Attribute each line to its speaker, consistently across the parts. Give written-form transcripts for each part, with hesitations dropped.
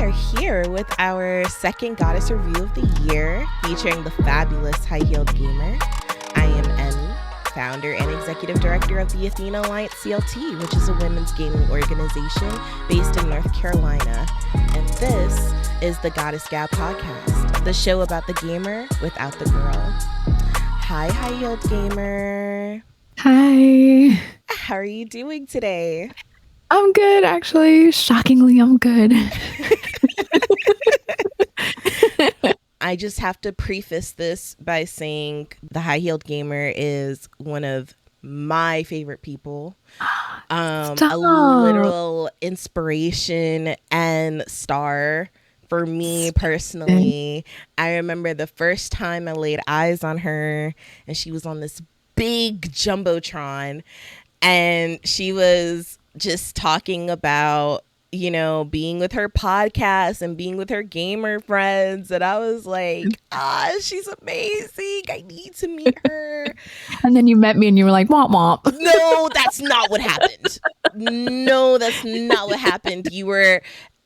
Speaker 1: are here with our second goddess review of the year, featuring the fabulous high-heeled gamer. I am Emmy, founder and executive director of the Athena Alliance CLT, which is a women's gaming organization based in North Carolina. And this is the Goddess Gab podcast, the show about the gamer without the girl. Hi, high-heeled gamer.
Speaker 2: Hi.
Speaker 1: How are you doing today?
Speaker 2: I'm good, actually. Shockingly, I'm good.
Speaker 1: I just have to preface this by saying the high-heeled gamer is one of my favorite people. A literal inspiration and star for me personally. I remember the first time I laid eyes on her and she was on this big jumbotron and she was just talking about, you know, being with her podcast and being with her gamer friends. And I was like, she's amazing. I need to meet her.
Speaker 2: And then you met me and you were like, womp womp.
Speaker 1: No, that's not what happened. No, that's not what happened. You were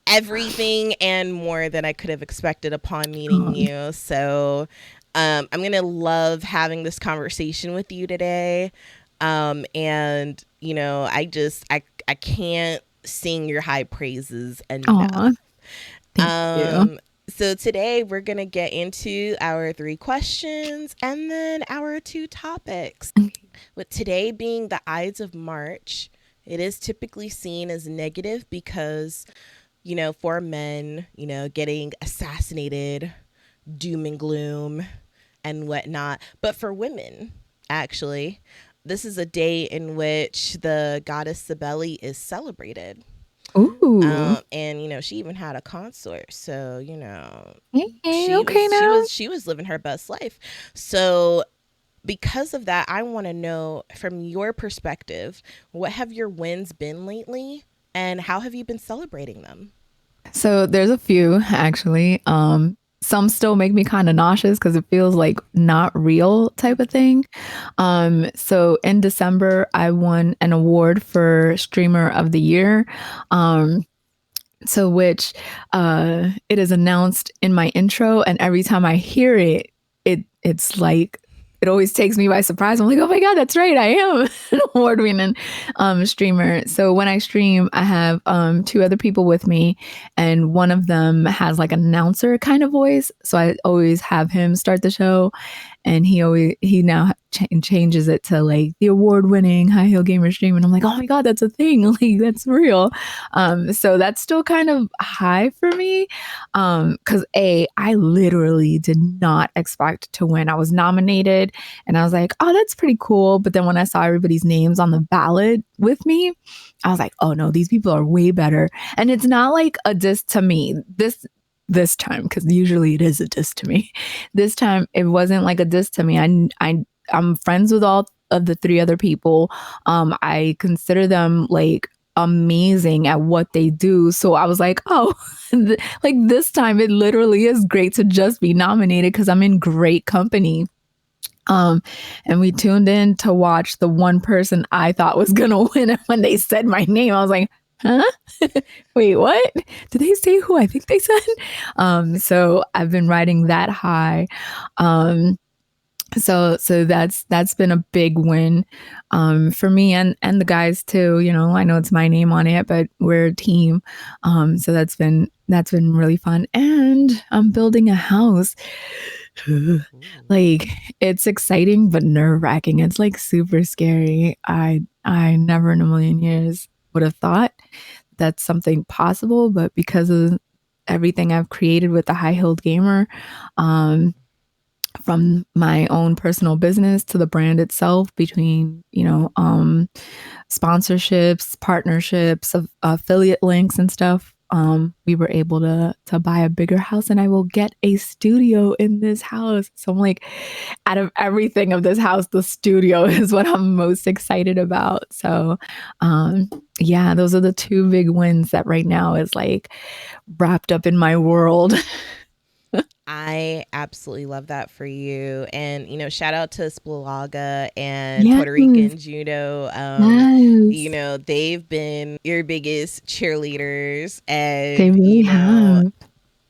Speaker 1: everything and more than I could have expected upon meeting you. So I'm going to love having this conversation with you today. And, you know, I can't sing your high praises enough.
Speaker 2: Thank you.
Speaker 1: So today we're going to get into our 3 questions and then our 2 topics. With today being the Ides of March, it is typically seen as negative because, you know, for men, you know, getting assassinated, doom and gloom and whatnot. But for women, actually, this is a day in which the goddess Cybele is celebrated.
Speaker 2: Ooh.
Speaker 1: And, you know, she even had a consort. So, you know, she was living her best life. So because of that, I want to know from your perspective, what have your wins been lately and how have you been celebrating them?
Speaker 2: So there's a few, actually. Some still make me kind of nauseous because it feels like not real type of thing. So in December, I won an award for Streamer of the Year. So which it is announced in my intro, and every time I hear it, it's like it always takes me by surprise. I'm like, oh my God, that's right. I am an award-winning streamer. So when I stream, I have 2 other people with me, and one of them has like an announcer kind of voice. So I always have him start the show, and he now changes it to like the award-winning high heel gamer stream, and I'm like, oh my God, that's a thing. Like that's real. So that's still kind of high for me, because I literally did not expect to win. I was nominated, and I was like, oh, that's pretty cool. But then when I saw everybody's names on the ballot with me, I was like, oh no, these people are way better. And it's not like a diss to me. This time, because usually it is a diss to me. This time it wasn't like a diss to me. I'm friends with all of the 3 other people. I consider them like amazing at what they do. So I was like, oh, like this time it literally is great to just be nominated because I'm in great company. And we tuned in to watch the one person I thought was gonna win. And when they said my name, I was like, huh? Wait, what? Did they say who I think they said? So I've been riding that high. So that's been a big win for me and the guys too. You know, I know it's my name on it, but we're a team. So that's been really fun. And I'm building a house. Like it's exciting but nerve-wracking. It's like super scary. I never in a million years would have thought that's something possible, but because of everything I've created with the high-heeled gamer, from my own personal business to the brand itself, between, you know, sponsorships, partnerships, affiliate links and stuff, we were able to buy a bigger house, and I will get a studio in this house. So I'm like, out of everything of this house, the studio is what I'm most excited about. So yeah, those are the 2 big wins that right now is like wrapped up in my world.
Speaker 1: I absolutely love that for you. And, you know, shout out to Splalaga and Puerto Rican Judo.
Speaker 2: Yes.
Speaker 1: they've been your biggest cheerleaders,
Speaker 2: They
Speaker 1: and
Speaker 2: really have.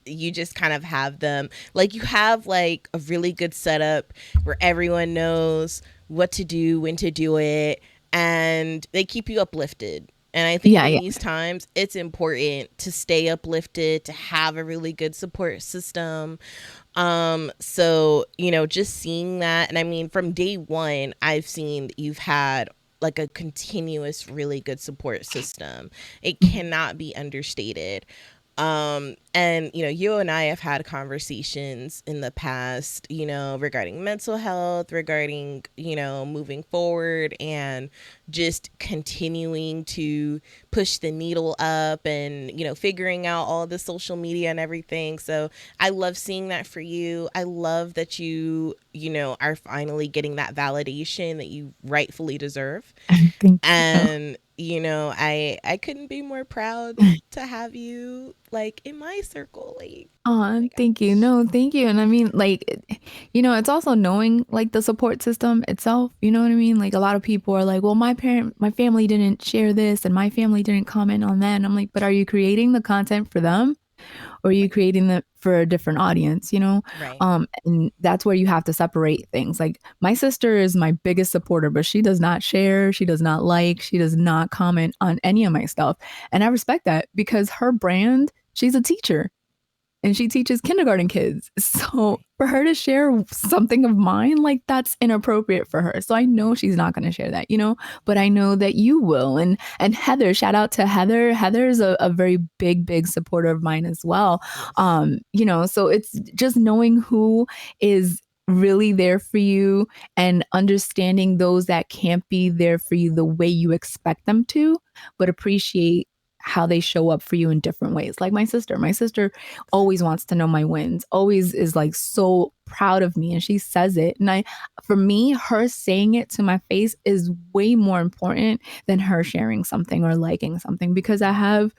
Speaker 1: you just kind of have them, like, you have like a really good setup where everyone knows what to do, when to do it, and they keep you uplifted. And I think
Speaker 2: Yeah,
Speaker 1: in
Speaker 2: yeah.
Speaker 1: these times it's important to stay uplifted, to have a really good support system. So, just seeing that, and I mean, from day one, I've seen that you've had like a continuous, really good support system. It
Speaker 2: Mhm.
Speaker 1: cannot be understated. And you and I have had conversations in the past, regarding mental health, regarding, moving forward, and just continuing to push the needle up, and figuring out all the social media and everything. So I love seeing that for you. I love that are finally getting that validation that you rightfully deserve.
Speaker 2: Thank you.
Speaker 1: And I couldn't be more proud to have you, like, in my circle. Like, oh my
Speaker 2: Aw, thank you.
Speaker 1: gosh.
Speaker 2: No, thank you. And I mean, like, it's also knowing like the support system itself. You know what I mean? Like, a lot of people are like, well, my family didn't share this and my family didn't comment on that. And I'm like, but are you creating the content for them? Or are you
Speaker 1: Right.
Speaker 2: creating it for a different audience?
Speaker 1: Right.
Speaker 2: And that's where you have to separate things. Like, my sister is my biggest supporter, but she does not share, she does not like, she does not comment on any of my stuff. And I respect that because her brand, she's a teacher and she teaches kindergarten kids. So
Speaker 1: Right.
Speaker 2: for her to share something of mine, like, that's inappropriate for her. So I know she's not going to share that, but I know that you will. And Heather, shout out to Heather. Heather's a very big, big supporter of mine as well.
Speaker 1: Yes.
Speaker 2: So it's just knowing who is really there for you and understanding those that can't be there for you the way you expect them to, but appreciate how they show up for you in different ways. Like my sister. My sister always
Speaker 1: Exactly.
Speaker 2: wants to know my wins, always is like so proud of me, and she says it. And for me, her saying it to my face is way more important than her sharing something or liking something because I
Speaker 1: Right.
Speaker 2: have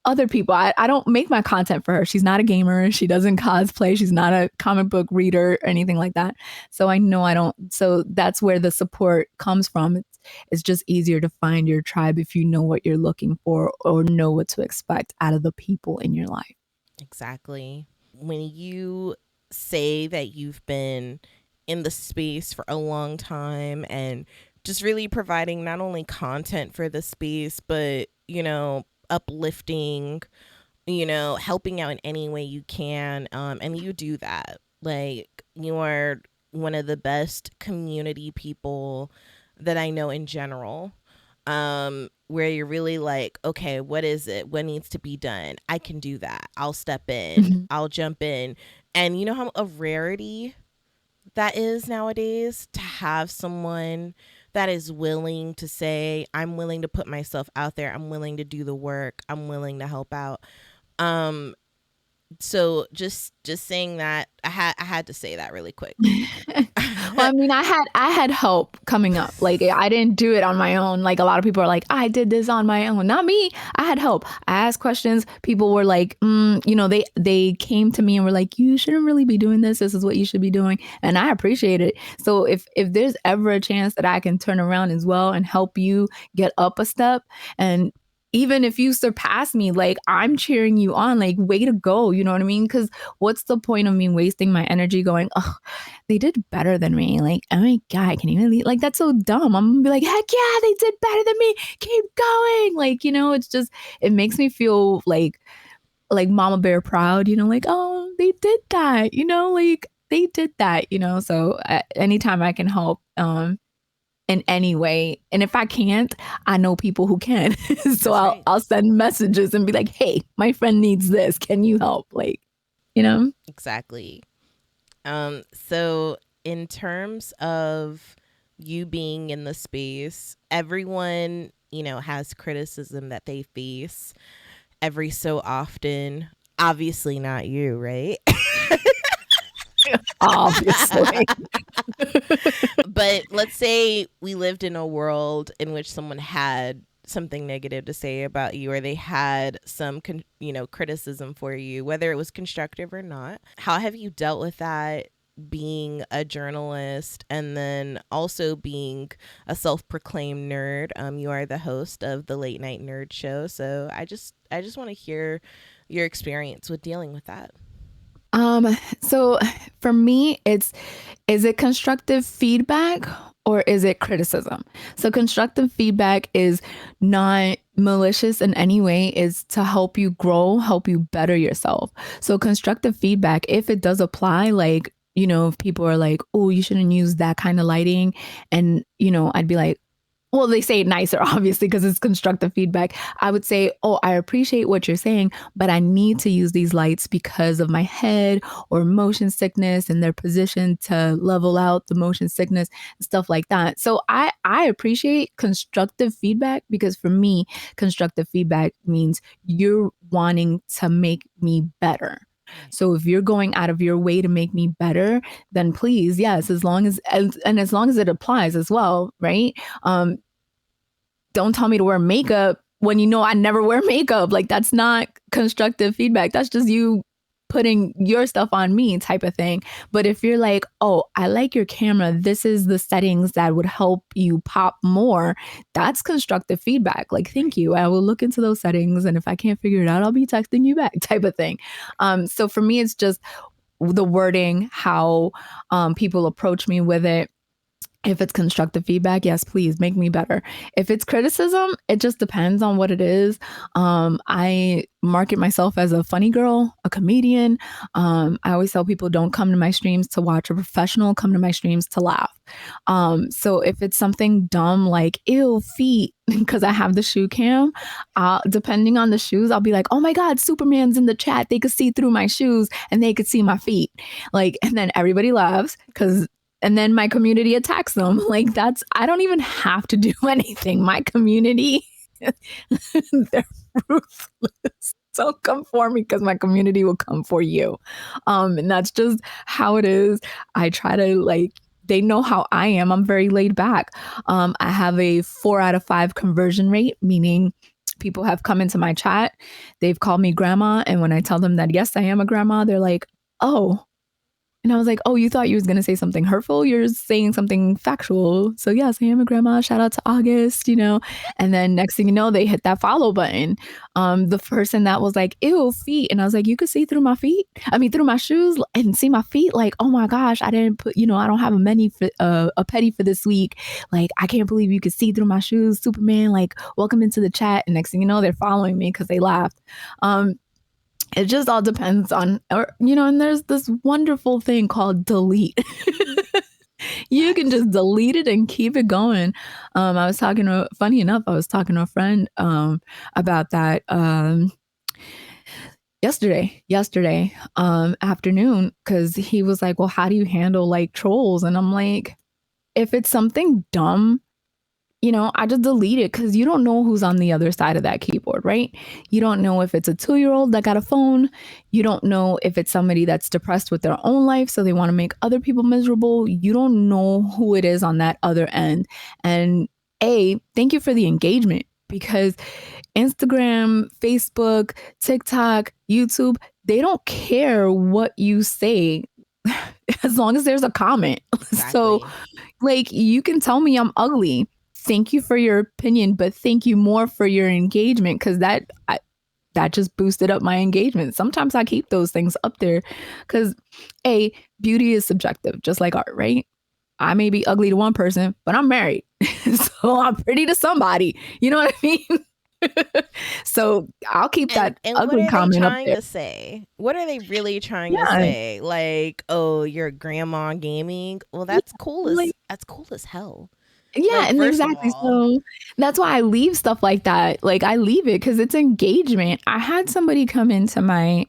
Speaker 2: other people. I don't make my content for her. She's not a gamer. She doesn't cosplay. She's not a comic book reader or anything like that. So I know I don't. So that's where the support comes from. It's just easier to find your tribe if you know what you're looking for or know what to expect out of the people in your life.
Speaker 1: Exactly. When you say that you've been in the space for a long time, and just really providing not only content for the space, but, uplifting, helping out in any way you can. And you do that. Like, you are one of the best community people that I know in general. Where you're really like, okay, what is it? What needs to be done? I can do that. I'll step in,
Speaker 2: Mhm.
Speaker 1: I'll jump in. And you know how a rarity that is nowadays, to have someone that is willing to say, I'm willing to put myself out there, I'm willing to do the work, I'm willing to help out. Um, so just saying that, I had to say that really quick.
Speaker 2: Well, I mean, I had help coming up. Like, I didn't do it on my own. Like, a lot of people are like, I did this on my own. Not me. I had help. I asked questions. People were like, they came to me and were like, you shouldn't really be doing this. This is what you should be doing, and I appreciate it. So if there's ever a chance that I can turn around as well and help you get up a step, and even if you surpass me, like, I'm cheering you on, like, way to go. You know what I mean? Because what's the point of me wasting my energy going, oh, they did better than me. Like, oh my God, can you believe? Like, that's so dumb. I'm gonna be like, heck yeah, they did better than me. Keep going. Like, it's just, it makes me feel like Mama Bear proud, like, oh, they did that, like they did that. So anytime I can help, in any way. And if I can't, I know people who can. So
Speaker 1: That's
Speaker 2: I'll
Speaker 1: right.
Speaker 2: I'll send messages and be like, hey, my friend needs this. Can you help? Like, you know?
Speaker 1: Exactly. So in terms of you being in the space, everyone, has criticism that they face every so often. Obviously not you, right?
Speaker 2: Obviously.
Speaker 1: But let's say we lived in a world in which someone had something negative to say about you, or they had some criticism for you, whether it was constructive or not. How have you dealt with that? being a journalist and then also being a self-proclaimed nerd. You are the host of the Late Night Nerd Show, so I just want to hear your experience with dealing with that.
Speaker 2: So for me, it's is it constructive feedback or is it criticism? So constructive feedback is not malicious in any way, is to help you grow, help you better yourself. So constructive feedback, if it does apply, like, if people are like, oh, you shouldn't use that kind of lighting. And, I'd be like, well, they say it nicer, obviously, because it's constructive feedback. I would say, oh, I appreciate what you're saying, but I need to use these lights because of my head or motion sickness, and they're positioned to level out the motion sickness and stuff like that. So I appreciate constructive feedback, because for me, constructive feedback means you're wanting to make me better.
Speaker 1: Right.
Speaker 2: So if you're going out of your way to make me better, then please, yes, as long as and as long as it applies as well, right? Um, don't tell me to wear makeup when I never wear makeup. Like, that's not constructive feedback. That's just you putting your stuff on me, type of thing. But if you're like, oh, I like your camera, this is the settings that would help you pop more, that's constructive feedback. Like, thank
Speaker 1: Right.
Speaker 2: you. I will look into those settings. And if I can't figure it out, I'll be texting you back, type of thing. So for me, it's just the wording, how people approach me with it. If it's constructive feedback, yes, please make me better. If it's criticism, it just depends on what it is. I market myself as a funny girl, a comedian. I always tell people, don't come to my streams to watch a professional, come to my streams to laugh. So if it's something dumb like, ew, feet, because I have the shoe cam, depending on the shoes, I'll be like, oh my God, Superman's in the chat. They could see through my shoes and they could see my feet. Like, and then everybody laughs because and then my community attacks them. Like, I don't even have to do anything. My community, they're ruthless. So come for me because my community will come for you. And that's just how it is. I try to they know how I am. I'm very laid back. I have a 4 out of 5 conversion rate, meaning people have come into my chat. They've called me grandma. And when I tell them that, yes, I am a grandma, they're like, oh, and I was like, oh, you thought you was going to say something hurtful? You're saying something factual. So yes, I am a grandma. Shout out to August. And then next thing you know, they hit that follow button. The person that was like, ew, feet. And I was like, you could see through my feet. I mean, through my shoes and see my feet. Like, oh my gosh, I didn't put, I don't have a petty for this week. Like, I can't believe you could see through my shoes. Superman, like, welcome into the chat. And next thing you know, they're following me because they laughed. It just all depends on, and there's this wonderful thing called delete. You can just delete it and keep it going. Funny enough, I was talking to a friend about that yesterday afternoon, because he was like, well, how do you handle like trolls? And I'm like, if it's something dumb, I just delete it, because you don't know who's on the other side of that keyboard, right? You don't know if it's a 2-year-old that got a phone. You don't know if it's somebody that's depressed with their own life, so they want to make other people miserable. You don't know who it is on that other end. And thank you for the engagement, because Instagram, Facebook, TikTok, YouTube, they don't care what you say as long as there's a comment. So,
Speaker 1: Exactly.
Speaker 2: like, you can tell me I'm ugly. Thank you for your opinion, but thank you more for your engagement, because that just boosted up my engagement. Sometimes I keep those things up there because beauty is subjective, just like art, right? I may be ugly to one person, but I'm married, so I'm pretty to somebody. You know what I mean? So I'll keep that
Speaker 1: And what
Speaker 2: ugly
Speaker 1: are they
Speaker 2: comment up
Speaker 1: trying
Speaker 2: there.
Speaker 1: to say? What are they really trying to
Speaker 2: Yeah,
Speaker 1: say? Like, oh, you're grandma gaming. Well,
Speaker 2: yeah, like,
Speaker 1: that's cool as hell.
Speaker 2: yeah,
Speaker 1: Like,
Speaker 2: and
Speaker 1: first of
Speaker 2: exactly.
Speaker 1: all,
Speaker 2: So that's why I leave stuff like that. Like, I leave it because it's engagement. I had somebody come into my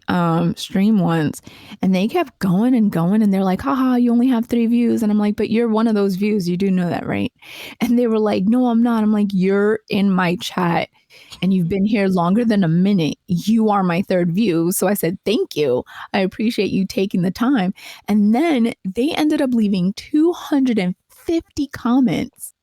Speaker 2: stream once, and they kept going and going, and they're like, haha, you only have 3 views. And I'm like, but you're one of those views. You do know that, right? And they were like, no, I'm not. I'm like, you're in my chat and you've been here longer than a minute. You are my third view. So I said, thank you. I appreciate you taking the time. And then they ended up leaving 250 comments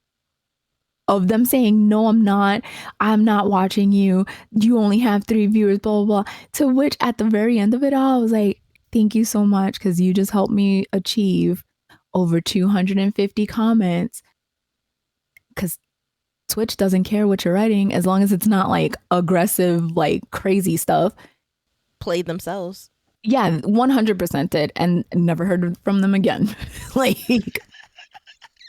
Speaker 2: of them saying, no, I'm not. I'm not watching you. You only have 3 viewers, blah, blah, blah. To which at the very end of it all, I was like, thank you so much because you just helped me achieve over 250 comments because Twitch doesn't care what you're writing as long as it's not like aggressive, like crazy stuff.
Speaker 1: Played themselves.
Speaker 2: Yeah, 100% did and never heard from them again. Like,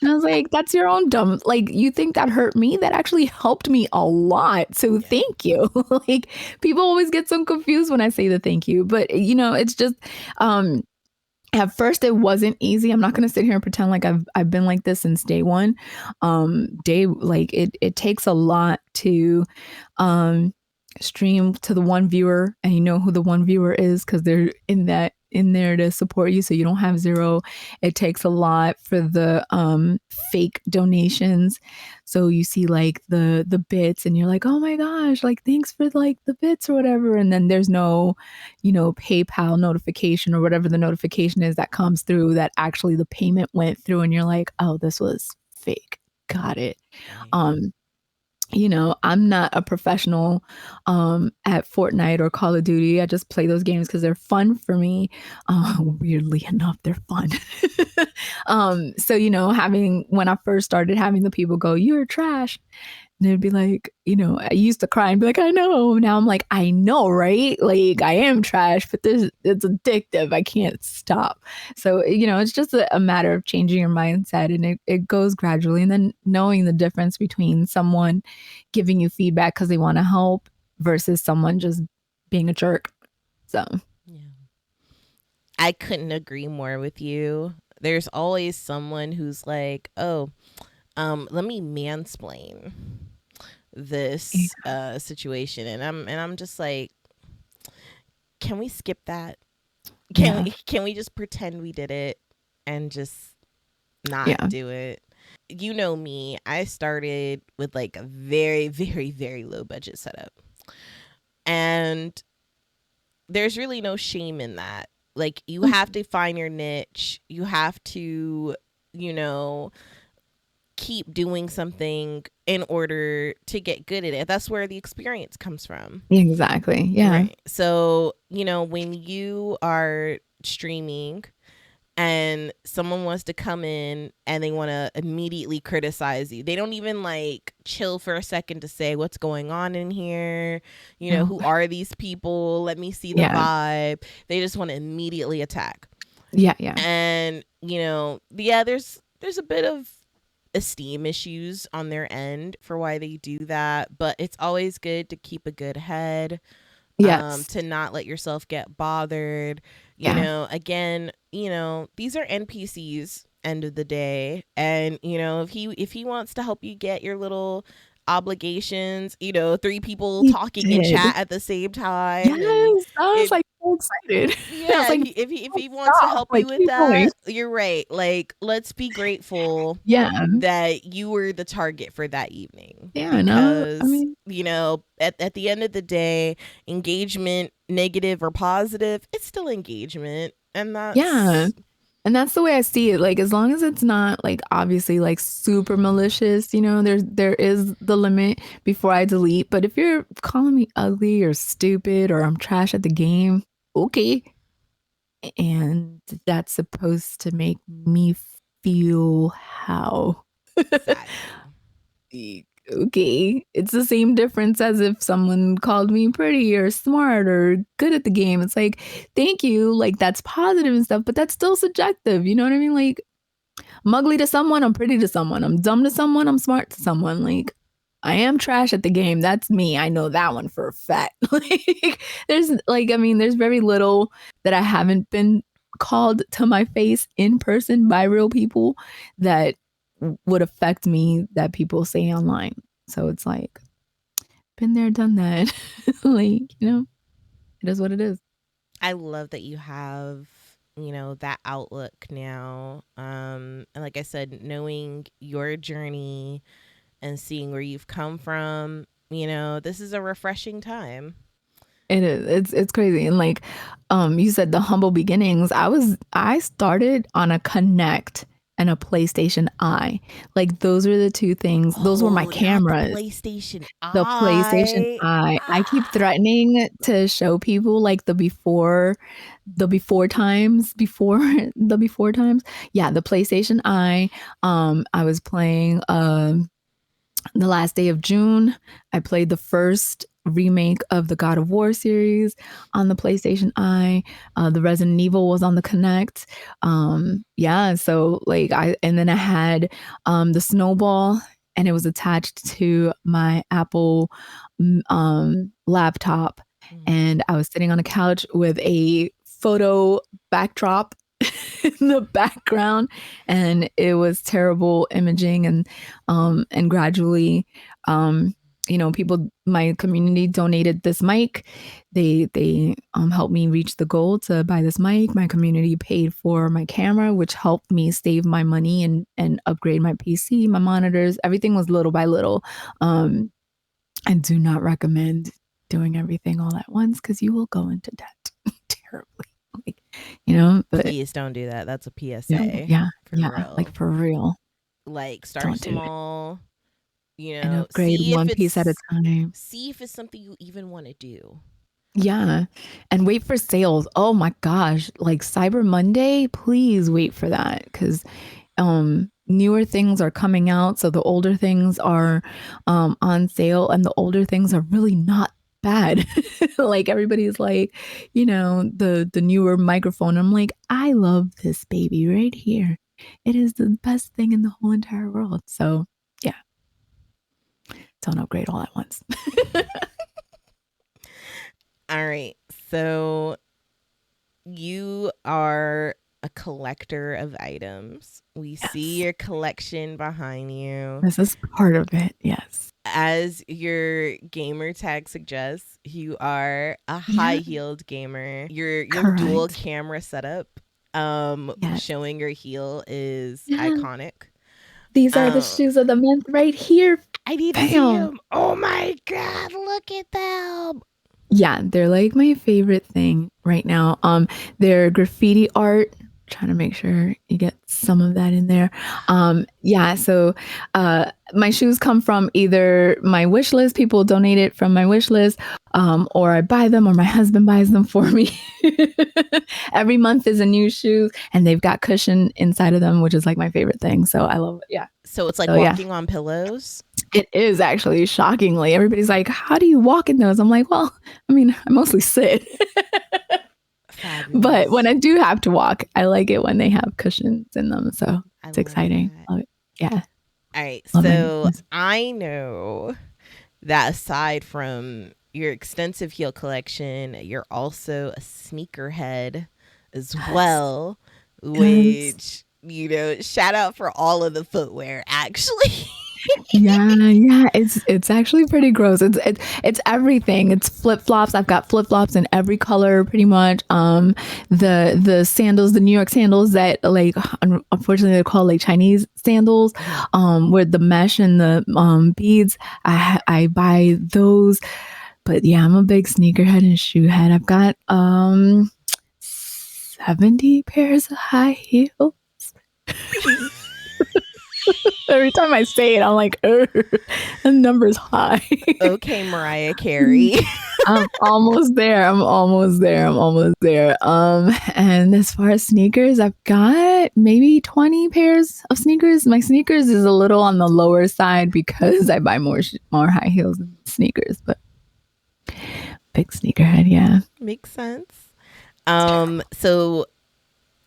Speaker 2: I was like, that's your own dumb. Like, you think that hurt me? That actually helped me a lot. So
Speaker 1: Yeah.
Speaker 2: thank you. Like, people always get so confused when I say the thank you, but it's just, um, at first it wasn't easy. I'm not gonna sit here and pretend like I've been like this since day one. Like it takes a lot to um stream to the one viewer and you know who the one viewer is because they're in there to support you so you don't have zero. It takes a lot for the fake donations. So you see like the bits and you're like, oh my gosh, like thanks for like the bits or whatever. And then there's no PayPal notification or whatever the notification is that comes through that actually the payment went through and you're like, oh, this was fake. Got it.
Speaker 1: Right.
Speaker 2: Um, I'm not a professional at Fortnite or Call of Duty. I just play those games because they're fun for me. Weirdly enough, they're fun. So, having when I first started having the people go, you're trash. And it'd be like, I used to cry and be like, I know. Now I'm like, I know, right? Like, I am trash, but it's addictive. I can't stop. So, it's just a matter of changing your mindset and it goes gradually. And then knowing the difference between someone giving you feedback because they want to help versus someone just being a jerk. So,
Speaker 1: Yeah. I couldn't agree more with you. There's always someone who's like, "Oh, let me mansplain this situation," and I'm just like, "Can we skip that? Can
Speaker 2: yeah.
Speaker 1: we just pretend we did it and just not
Speaker 2: Yeah.
Speaker 1: do it?" You know me. I started with like a very, very, very low budget setup, and there's really no shame in that. Like, you have to find your niche. You have to, you know, keep doing something in order to get good at it. That's where the experience comes from.
Speaker 2: Exactly. Yeah.
Speaker 1: Right. So, when you are streaming and someone wants to come in and they want to immediately criticize you. They don't even like chill for a second to say what's going on in here.
Speaker 2: No.
Speaker 1: Who are these people? Let me see the
Speaker 2: Yeah.
Speaker 1: vibe. They just want to immediately attack.
Speaker 2: Yeah. Yeah.
Speaker 1: And, yeah, there's a bit of esteem issues on their end for why they do that, but it's always good to keep a good head,
Speaker 2: Yes.
Speaker 1: to not let yourself get bothered.
Speaker 2: Yeah.
Speaker 1: Again, these are NPCs end of the day. And, if he wants to help you get your little obligations, three people
Speaker 2: He
Speaker 1: talking in
Speaker 2: did.
Speaker 1: chat at the same time. And
Speaker 2: Yes, I was,
Speaker 1: if
Speaker 2: like, so excited. I was
Speaker 1: yeah,
Speaker 2: like,
Speaker 1: if he wants to
Speaker 2: "Stop,
Speaker 1: help you
Speaker 2: like,
Speaker 1: with
Speaker 2: keep going."
Speaker 1: that, you're right. Like, let's be grateful
Speaker 2: Yeah,
Speaker 1: that you were the target for that evening,
Speaker 2: yeah, no, I
Speaker 1: because
Speaker 2: mean,
Speaker 1: at the end of the day, engagement, negative or positive, it's still engagement, and
Speaker 2: yeah,
Speaker 1: that's
Speaker 2: and that's the way I see it, like, as long as it's not, like, obviously, like, super malicious, there is the limit before I delete, but if you're calling me ugly or stupid or I'm trash at the game, okay, and that's supposed to make me feel how?
Speaker 1: exactly.
Speaker 2: Okay, it's the same difference as if someone called me pretty or smart or good at the game. It's like, thank you, like that's positive and stuff, but that's still subjective. You know what I mean? Like, I'm ugly to someone, I'm pretty to someone, I'm dumb to someone, I'm smart to someone. Like, I am trash at the game. That's me. I know that one for a fact. Like, there's very little that I haven't been called to my face in person by real people that would affect me that people say online. So it's like, been there, done that. Like, it is what it is.
Speaker 1: I love that you have, that outlook now. And like I said, knowing your journey and seeing where you've come from, this is a refreshing time.
Speaker 2: It is. It's crazy. And you said the humble beginnings. I started on a connect and a PlayStation Eye. Like those were the two things. Those were my
Speaker 1: Oh, not the
Speaker 2: cameras.
Speaker 1: PlayStation
Speaker 2: The PlayStation
Speaker 1: Eye.
Speaker 2: Eye. I keep threatening to show people like the before times, before the before times. Yeah, the PlayStation Eye. I was playing the last day of June. I played the first remake of the God of War series on the PlayStation Eye. The Resident Evil was on the Connect. Yeah, so like and then I had the Snowball, and it was attached to my Apple laptop.
Speaker 1: Mhm.
Speaker 2: And I was sitting on a couch with a photo backdrop in the background, and it was terrible imaging. And gradually, um people, my community donated this mic. They helped me reach the goal to buy this mic. My community paid for my camera, which helped me save my money and upgrade my PC, my monitors. Everything was little by little. I do not recommend doing everything all at once, because you will go into debt terribly. Like, but
Speaker 1: Please don't do that. That's a
Speaker 2: yeah,
Speaker 1: PSA
Speaker 2: yeah,
Speaker 1: for
Speaker 2: yeah, like
Speaker 1: real.
Speaker 2: for real,
Speaker 1: Like start
Speaker 2: don't do it.
Speaker 1: small,
Speaker 2: And upgrade one piece at a time.
Speaker 1: see if it's something you even want to do.
Speaker 2: Yeah. And wait for sales. Oh my gosh. Like Cyber Monday, please wait for that, because newer things are coming out. So the older things are on sale, and the older things are really not bad. Like everybody's like, the newer microphone. I'm like, I love this baby right here. It is the best thing in the whole entire world. So yeah, don't upgrade all at once.
Speaker 1: All right. So you are a collector of items. We see
Speaker 2: Yes.
Speaker 1: your collection behind you.
Speaker 2: This is part of it. Yes.
Speaker 1: As your gamer tag suggests, you are a
Speaker 2: Yeah.
Speaker 1: high-heeled gamer. Your dual
Speaker 2: Correct.
Speaker 1: camera setup
Speaker 2: Yes.
Speaker 1: showing your heel is
Speaker 2: Yeah.
Speaker 1: iconic.
Speaker 2: These are the
Speaker 1: Um
Speaker 2: shoes of the month right here.
Speaker 1: I need to see
Speaker 2: Bam.
Speaker 1: them. Oh my god, look at them.
Speaker 2: Yeah, they're like my favorite thing right now. They're graffiti art. Trying to make sure you get some of that in there. Yeah, so my shoes come from either my wish list, people donate it from my wish list, or I buy them, or my husband buys them for me. Every month is a new shoe, and they've got cushion inside of them, which is like my favorite thing. So I love it. Yeah.
Speaker 1: So it's like
Speaker 2: So yeah,
Speaker 1: walking on pillows.
Speaker 2: it is actually shockingly. Everybody's like, "How do you walk in those?" I'm like, "Well, I mean, I mostly sit." But when
Speaker 1: Fabulous.
Speaker 2: I do have to walk, I like it when they have cushions in them. So
Speaker 1: I
Speaker 2: it's
Speaker 1: love
Speaker 2: exciting.
Speaker 1: that.
Speaker 2: Love it. Yeah.
Speaker 1: All right.
Speaker 2: Love it.
Speaker 1: So I know that aside from your extensive heel collection, you're also a sneakerhead as
Speaker 2: Yes.
Speaker 1: well,
Speaker 2: Yes.
Speaker 1: which, shout out for all of the footwear, actually.
Speaker 2: Yeah, yeah, it's actually pretty gross. It's everything. It's flip flops. I've got flip flops in every color, pretty much. The sandals, the New York sandals that like unfortunately they're called like Chinese sandals,
Speaker 1: Mhm.
Speaker 2: with the mesh and the beads. I buy those. But yeah, I'm a big sneakerhead and shoe head. I've got 70 pairs of high heels. Every time I say it, I'm like, the number's high.
Speaker 1: Okay, Mariah Carey.
Speaker 2: I'm almost there. I'm almost there. I'm almost there. And as far as sneakers, I've got maybe 20 pairs of sneakers. My sneakers is a little on the lower side because I buy more high heels than sneakers, but big sneakerhead, yeah.
Speaker 1: Makes sense.
Speaker 2: It's terrible.
Speaker 1: So,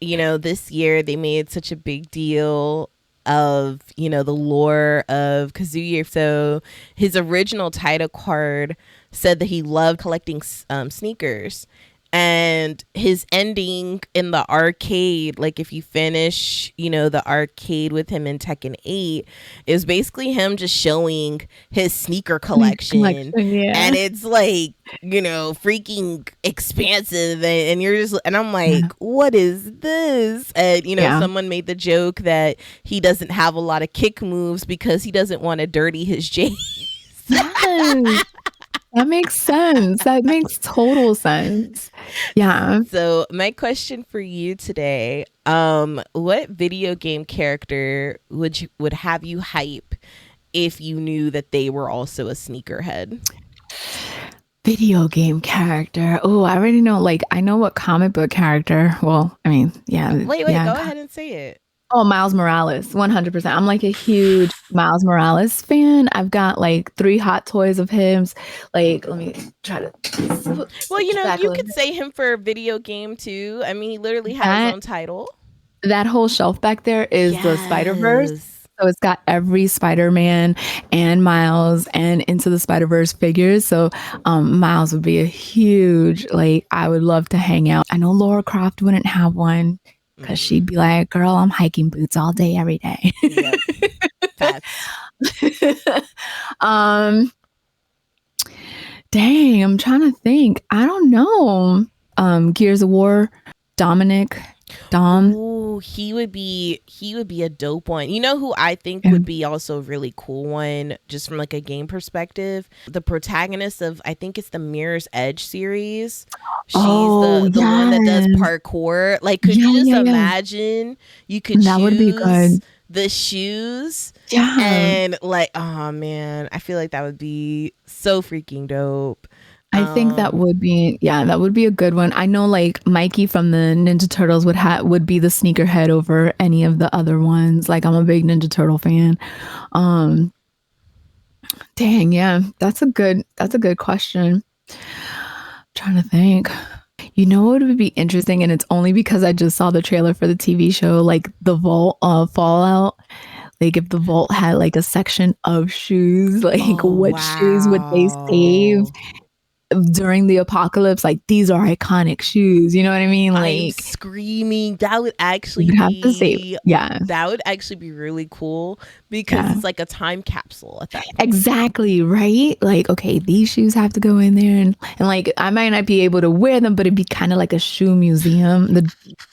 Speaker 1: this year they made such a big deal of, the lore of Kazuya. So his original title card said that he loved collecting sneakers. And his ending in the arcade, like if you finish, the arcade with him in Tekken 8, is basically him just showing his sneaker
Speaker 2: Sneaker
Speaker 1: collection.
Speaker 2: collection, yeah.
Speaker 1: And it's like, freaking expansive. And you're just, and I'm
Speaker 2: Yeah.
Speaker 1: like, what is this? And,
Speaker 2: Yeah.
Speaker 1: someone made the joke that he doesn't have a lot of kick moves because he doesn't want to dirty his J's.
Speaker 2: Yes. That makes sense. That makes total sense. Yeah.
Speaker 1: So my question for you today, What video game character would have you hype if you knew that they were also a sneakerhead?
Speaker 2: Video game character. Oh, I already know. Like, I know what comic book character. Well, I mean, yeah,
Speaker 1: Wait,
Speaker 2: yeah.
Speaker 1: go ahead and say it.
Speaker 2: Oh, Miles Morales, 100%. I'm like a huge Miles Morales fan. I've got like 3 hot toys of him. Like, let me try to
Speaker 1: Well,
Speaker 2: switch back a
Speaker 1: you
Speaker 2: little
Speaker 1: could
Speaker 2: bit.
Speaker 1: say him for a video game too. I mean, he literally had his
Speaker 2: That
Speaker 1: own title.
Speaker 2: that whole shelf back there is the Spider-Verse.
Speaker 1: Yes.
Speaker 2: So it's got every Spider-Man and Miles and Into the Spider-Verse figures. So Miles would be a huge, like, I would love to hang out. I know Laura Croft wouldn't have one because she'd be like, girl, I'm hiking boots all day, every day.
Speaker 1: Yep. Facts.
Speaker 2: um, dang, I'm trying to think. I don't know. Gears of War, Dominic, Dom.
Speaker 1: Ooh, he would be a dope one. You know who I think would be also a really cool one, just from like a game perspective? The protagonist of, I think it's the Mirror's Edge series. She's
Speaker 2: Oh,
Speaker 1: the one that does
Speaker 2: yes.
Speaker 1: parkour. Like, could
Speaker 2: Yeah,
Speaker 1: you just
Speaker 2: yeah, yeah.
Speaker 1: imagine you could
Speaker 2: That would be
Speaker 1: choose
Speaker 2: good.
Speaker 1: the shoes
Speaker 2: Yeah.
Speaker 1: and like, oh man, I feel like that would be so freaking dope.
Speaker 2: I think that would be, yeah, that would be a good one. I know like Mikey from the Ninja Turtles would be the sneakerhead over any of the other ones. Like I'm a big Ninja Turtle fan. Um dang, yeah. That's a good question. Trying to think. You know what would be interesting, and it's only because I just saw the trailer for the TV show, like the Vault Fallout. Like if the Vault had like a section of shoes, like
Speaker 1: Oh
Speaker 2: what shoes would they save
Speaker 1: wow.
Speaker 2: during the apocalypse? Like these are iconic shoes. You know what I mean?
Speaker 1: I'm
Speaker 2: Like
Speaker 1: screaming.
Speaker 2: you would have to save. Yeah.
Speaker 1: That would actually be really cool because
Speaker 2: Yeah.
Speaker 1: it's like a time capsule at that point.
Speaker 2: Exactly, right? Like, okay, these shoes have to go in there and like I might not be able to wear them, but it'd be kind of like a shoe museum.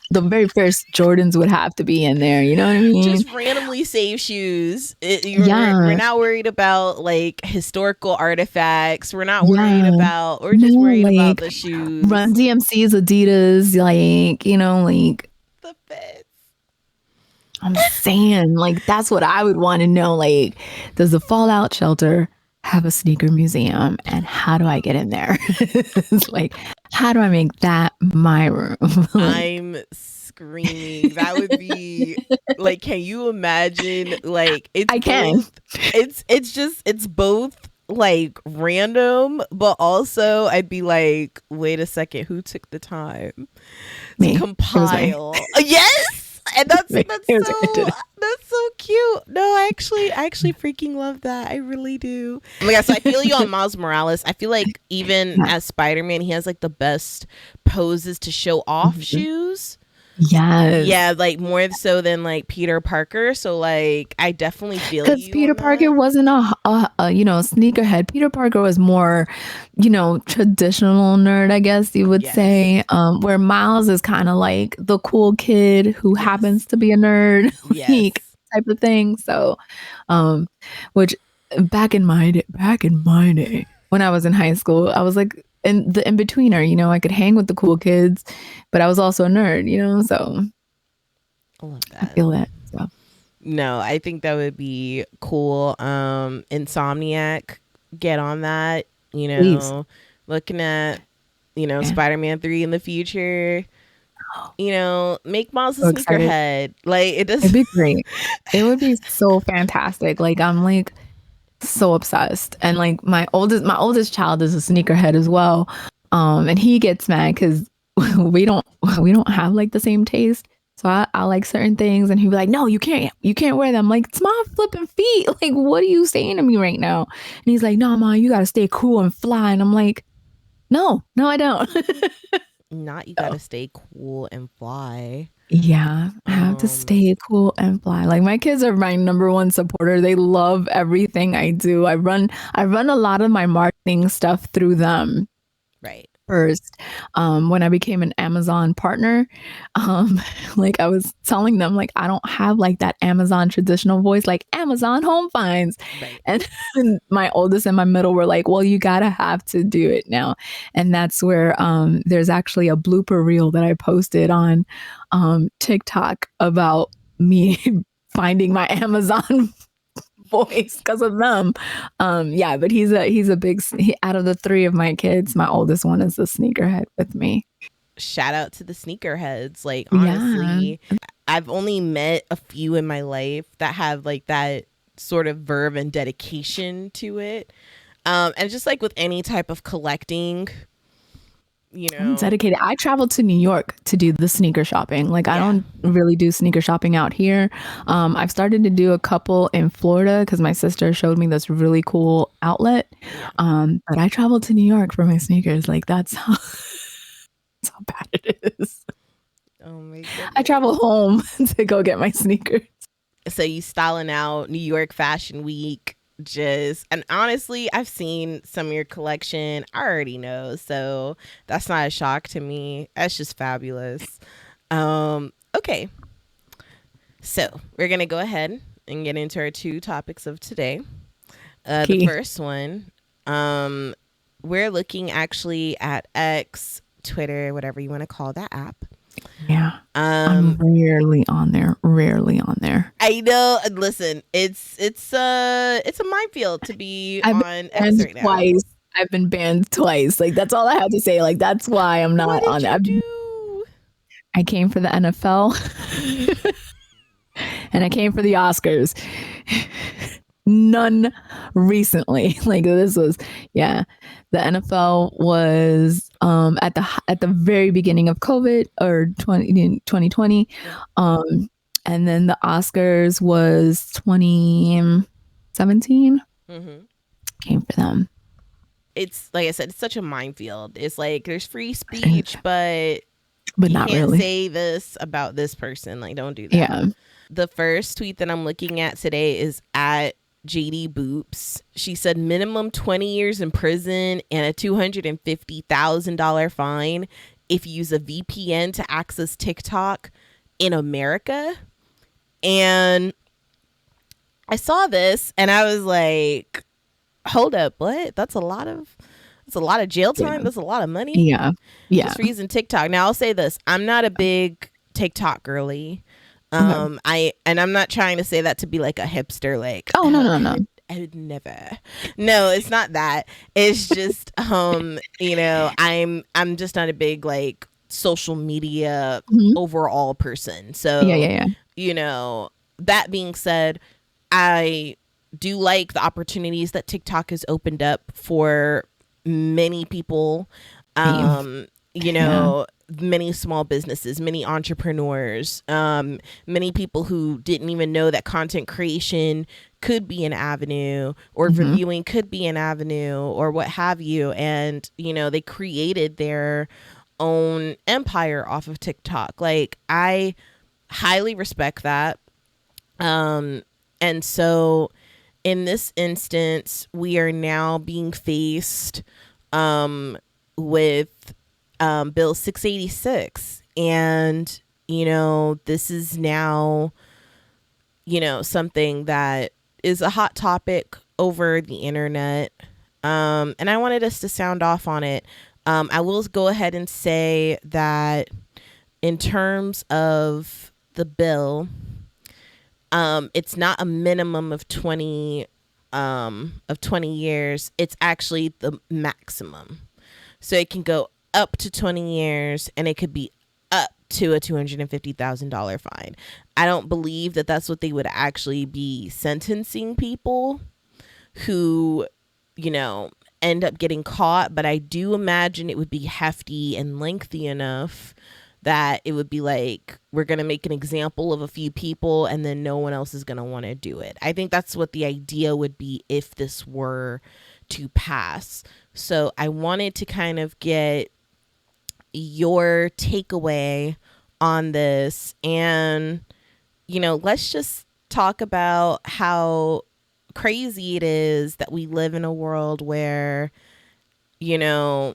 Speaker 2: The very first Jordans would have to be in there, you know what I mean?
Speaker 1: Just randomly save shoes. We're
Speaker 2: Yeah.
Speaker 1: not worried about like historical artifacts. We're not worried
Speaker 2: Yeah.
Speaker 1: about, we're
Speaker 2: No,
Speaker 1: just worried about
Speaker 2: like
Speaker 1: the
Speaker 2: Run
Speaker 1: shoes.
Speaker 2: DMC's Adidas, like, like
Speaker 1: The fits.
Speaker 2: I'm saying, like, that's what I would want to know. Like, does the Fallout shelter have a sneaker museum? And how do I get in there? It's like, how do I make that my room? Like,
Speaker 1: I'm screaming. That would be like, can you imagine, like, it's
Speaker 2: I can.
Speaker 1: both, it's both like random, but also I'd be like, wait a second, who took the time to
Speaker 2: Me. It was me.
Speaker 1: compile? Yes. And that's
Speaker 2: Me.
Speaker 1: that's
Speaker 2: It was me. I
Speaker 1: so
Speaker 2: did it.
Speaker 1: that's so cute. No, I actually freaking love that. I really do. Oh my god, so I feel you on Miles Morales. I feel like even
Speaker 2: Yeah.
Speaker 1: as Spider-Man, he has like the best poses to show off
Speaker 2: Mhm.
Speaker 1: shoes.
Speaker 2: Yes.
Speaker 1: Yeah, like more so than like Peter Parker. So like I definitely feel
Speaker 2: Because
Speaker 1: you
Speaker 2: Peter
Speaker 1: on
Speaker 2: Parker
Speaker 1: that.
Speaker 2: wasn't sneakerhead. Peter Parker was more, traditional nerd, I guess you would
Speaker 1: Yes.
Speaker 2: say. Where Miles is kind of like the cool kid who happens
Speaker 1: Yes.
Speaker 2: to be a nerd, like
Speaker 1: Yes.
Speaker 2: type of thing. So, um, which back in my day, when I was in high school, I was like in betweener. I could hang with the cool kids, but I was also a nerd. So
Speaker 1: I love
Speaker 2: I
Speaker 1: that.
Speaker 2: feel that. So
Speaker 1: No, I think that would be cool. Insomniac, get on that,
Speaker 2: please,
Speaker 1: looking at,
Speaker 2: yeah.
Speaker 1: Spider-Man 3 in the future, make Miles a
Speaker 2: So excited.
Speaker 1: sneakerhead. Like it
Speaker 2: It'd
Speaker 1: does.
Speaker 2: be great. It would be so fantastic. Like I'm like so obsessed. And like my oldest child is a sneakerhead as well. And he gets mad because we don't we don't have like the same taste. So I like certain things and he'd be like, no, you can't wear them. Like, it's my flipping feet. Like, what are you saying to me right now? And he's like, no, ma, you gotta stay cool and fly. And I'm like, no, I don't.
Speaker 1: Not, you
Speaker 2: So
Speaker 1: gotta stay cool and fly.
Speaker 2: yeah, I have to
Speaker 1: Um,
Speaker 2: stay cool and fly. Like my kids are my number one supporter. They love everything I do. I run a lot of my marketing stuff through them.
Speaker 1: right.
Speaker 2: first, when I became an Amazon partner, um, like I was telling them, like, I don't have like that Amazon traditional voice, like Amazon home finds.
Speaker 1: Right.
Speaker 2: And, and my oldest and my middle were like, well, you gotta have to do it now. And that's where there's actually a blooper reel that I posted on TikTok about me finding my Amazon voice because of them. Yeah, but he's a big out of the three of my kids, my oldest one is the sneakerhead with me.
Speaker 1: Shout out to the sneakerheads. Like,
Speaker 2: Yeah,
Speaker 1: honestly, I've only met a few in my life that have like that sort of verve and dedication to it. And just like with any type of collecting, you
Speaker 2: I'm
Speaker 1: know,
Speaker 2: dedicated. I traveled to New York to do the sneaker shopping. Like I
Speaker 1: yeah,
Speaker 2: don't really do sneaker shopping out here. I've started to do a couple in Florida because my sister showed me this really cool outlet.
Speaker 1: yeah.
Speaker 2: But I traveled to New York for my sneakers. Like that's how bad it is.
Speaker 1: Oh my
Speaker 2: I travel
Speaker 1: goodness.
Speaker 2: home to go get my sneakers.
Speaker 1: So you styling out New York Fashion Week. Just, and honestly, I've seen some of your collection. I already know, so that's not a shock to me. That's just fabulous. Okay, so we're gonna go ahead and get into our two topics of today. The
Speaker 2: Key.
Speaker 1: first one, um, we're looking actually at X, Twitter, whatever you want to call that app.
Speaker 2: Yeah. I'm
Speaker 1: Um,
Speaker 2: rarely on there. Rarely on there.
Speaker 1: I know. Listen, it's a minefield to be
Speaker 2: I've
Speaker 1: on
Speaker 2: been
Speaker 1: X
Speaker 2: banned
Speaker 1: right now.
Speaker 2: twice. I've been banned twice. Like that's all I have to say. Like that's why I'm
Speaker 1: What
Speaker 2: not
Speaker 1: did
Speaker 2: on there.
Speaker 1: you do?
Speaker 2: I came for the NFL and I came for the Oscars. None recently. Like this was, yeah. The NFL was at the very beginning of COVID or 2020.
Speaker 1: Yeah.
Speaker 2: Um and then the Oscars was 2017.
Speaker 1: Hmm.
Speaker 2: Came for them.
Speaker 1: It's like I said, it's such a minefield. It's like there's free speech, but
Speaker 2: But
Speaker 1: you
Speaker 2: not
Speaker 1: can't
Speaker 2: really.
Speaker 1: say this about this person. Like, don't do that.
Speaker 2: Yeah.
Speaker 1: The first tweet that I'm looking at today is at JD Boops. She said minimum 20 years in prison and a $250,000 fine if you use a VPN to access TikTok in America. And I saw this and I was like, hold up, what? That's a lot of jail time.
Speaker 2: Yeah.
Speaker 1: That's a lot of money
Speaker 2: Yeah. Yeah.
Speaker 1: just for using TikTok. Now I'll say this: I'm not a big TikTok girly.
Speaker 2: Okay.
Speaker 1: I'm not trying to say that to be like a hipster, like
Speaker 2: Oh no no no.
Speaker 1: I would never. No, it's not that. It's just I'm just not a big like social media
Speaker 2: Mhm.
Speaker 1: overall person.
Speaker 2: Yeah
Speaker 1: So,
Speaker 2: yeah yeah.
Speaker 1: that being said, I do like the opportunities that TikTok has opened up for many people.
Speaker 2: Same.
Speaker 1: You
Speaker 2: Yeah.
Speaker 1: know, many small businesses, many entrepreneurs, many people who didn't even know that content creation could be an avenue or
Speaker 2: Mhm.
Speaker 1: reviewing could be an avenue or what have you. And, they created their own empire off of TikTok. Like, I highly respect that. And so in this instance, we are now being faced with Bill 686. And, this is now, something that is a hot topic over the internet. And I wanted us to sound off on it. I will go ahead and say that in terms of the bill, it's not a minimum of 20 years. It's actually the maximum. So it can go up to 20 years and it could be up to a $250,000 fine. I don't believe that that's what they would actually be sentencing people who, end up getting caught, but I do imagine it would be hefty and lengthy enough that it would be like, we're going to make an example of a few people and then no one else is going to want to do it. I think that's what the idea would be if this were to pass. So I wanted to kind of get your takeaway on this, and let's just talk about how crazy it is that we live in a world where, you know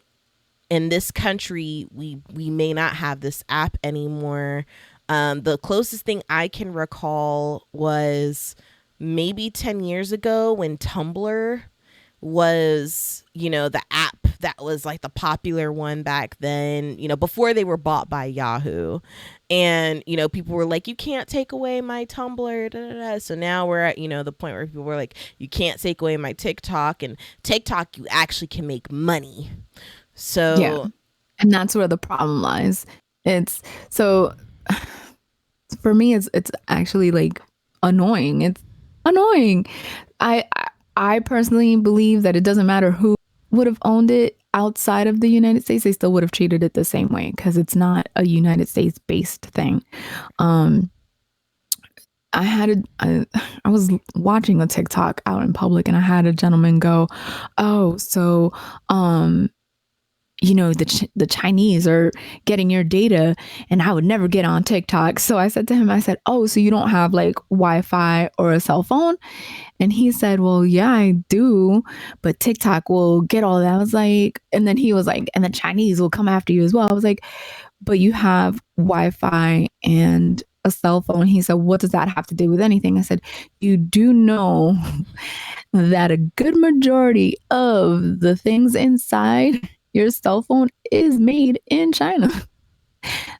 Speaker 1: in this country, we may not have this app anymore. The closest thing I can recall was maybe 10 years ago when Tumblr was, the app that was like the popular one back then, before they were bought by Yahoo. And, people were like, you can't take away my Tumblr. Da, da, da. So now we're at, the point where people were like, you can't take away my TikTok. And TikTok, you actually can make money.
Speaker 2: Yeah.
Speaker 1: So,
Speaker 2: And that's where the problem lies. It's so for me it's actually like annoying. It's annoying. I personally believe that it doesn't matter who would have owned it outside of the United States, they still would have treated it the same way because it's not a United States based thing. Um I was watching a TikTok out in public and I had a gentleman go, "Oh, so the Chinese are getting your data and I would never get on TikTok." So I said to him, I said, "Oh, so you don't have like Wi-Fi or a cell phone?" And he said, "Well, yeah, I do, but TikTok will get all that." I was like, and then he was like, "And the Chinese will come after you as well." I was like, "But you have Wi-Fi and a cell phone." He said, "What does that have to do with anything?" I said, "You do know that a good majority of the things inside your cell phone is made in China."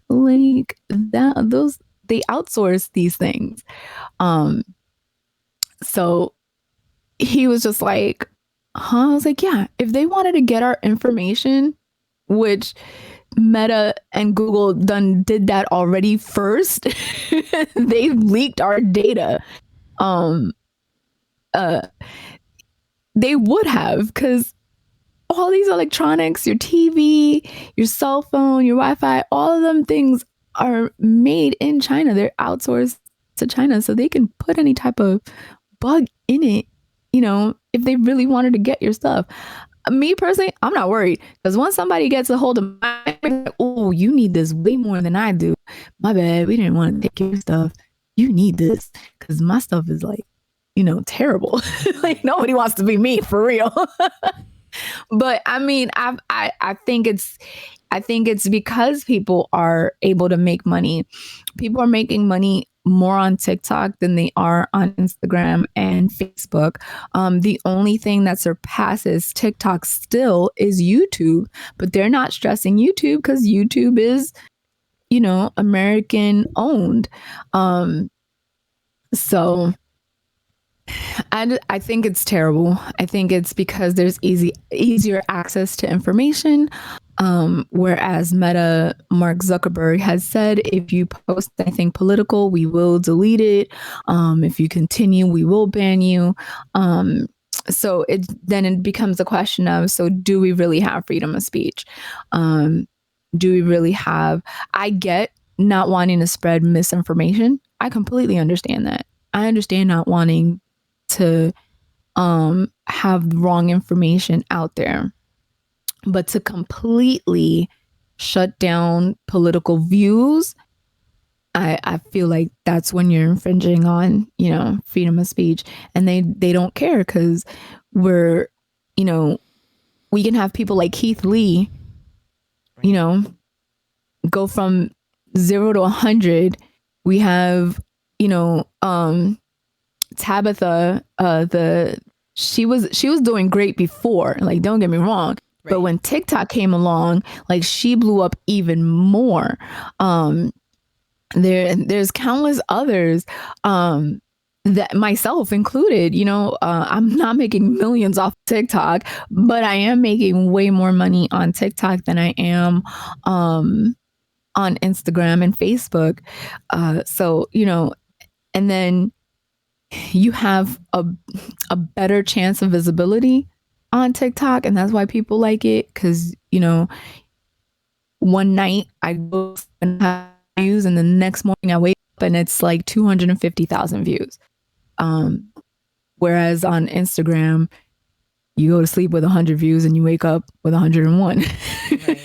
Speaker 2: Like that, those they outsource these things. Um, so he was just like, huh? I was like, yeah, if they wanted to get our information, which Meta and Google did that already first, they leaked our data. Um, uh, they would have, because all these electronics, your TV, your cell phone, your Wi-Fi, all of them things are made in China. They're outsourced to China, so they can put any type of bug in it, if they really wanted to get your stuff. Me personally, I'm not worried because once somebody gets a hold of my, oh, you need this way more than I do. My bad, we didn't want to take your stuff. You need this because my stuff is like, terrible. Like nobody wants to be me for real. But I mean, I think it's because people are able to make money. People are making money more on TikTok than they are on Instagram and Facebook. The only thing that surpasses TikTok still is YouTube, but they're not stressing YouTube because YouTube is, American owned. So I think it's terrible. I think it's because there's easier access to information. Whereas Meta, Mark Zuckerberg has said, if you post anything political, we will delete it. If you continue, we will ban you. So it becomes a question of, so do we really have freedom of speech? Do we really have? I get not wanting to spread misinformation. I completely understand that. I understand not wanting to have wrong information out there, but to completely shut down political views, I feel like that's when you're infringing on, freedom of speech. And they don't care because we're, we can have people like Keith Lee, go from 0 to 100. We have, Tabitha, she was doing great before, like don't get me wrong. Right. But when TikTok came along, like she blew up even more. There's countless others, that myself included, I'm not making millions off TikTok, but I am making way more money on TikTok than I am on Instagram and Facebook. So, and then you have a better chance of visibility on TikTok, and that's why people like it. Because one night I go and have views, and the next morning I wake up and it's like 250,000 views. Whereas on Instagram, you go to sleep with 100 views and you wake up with 101. Right.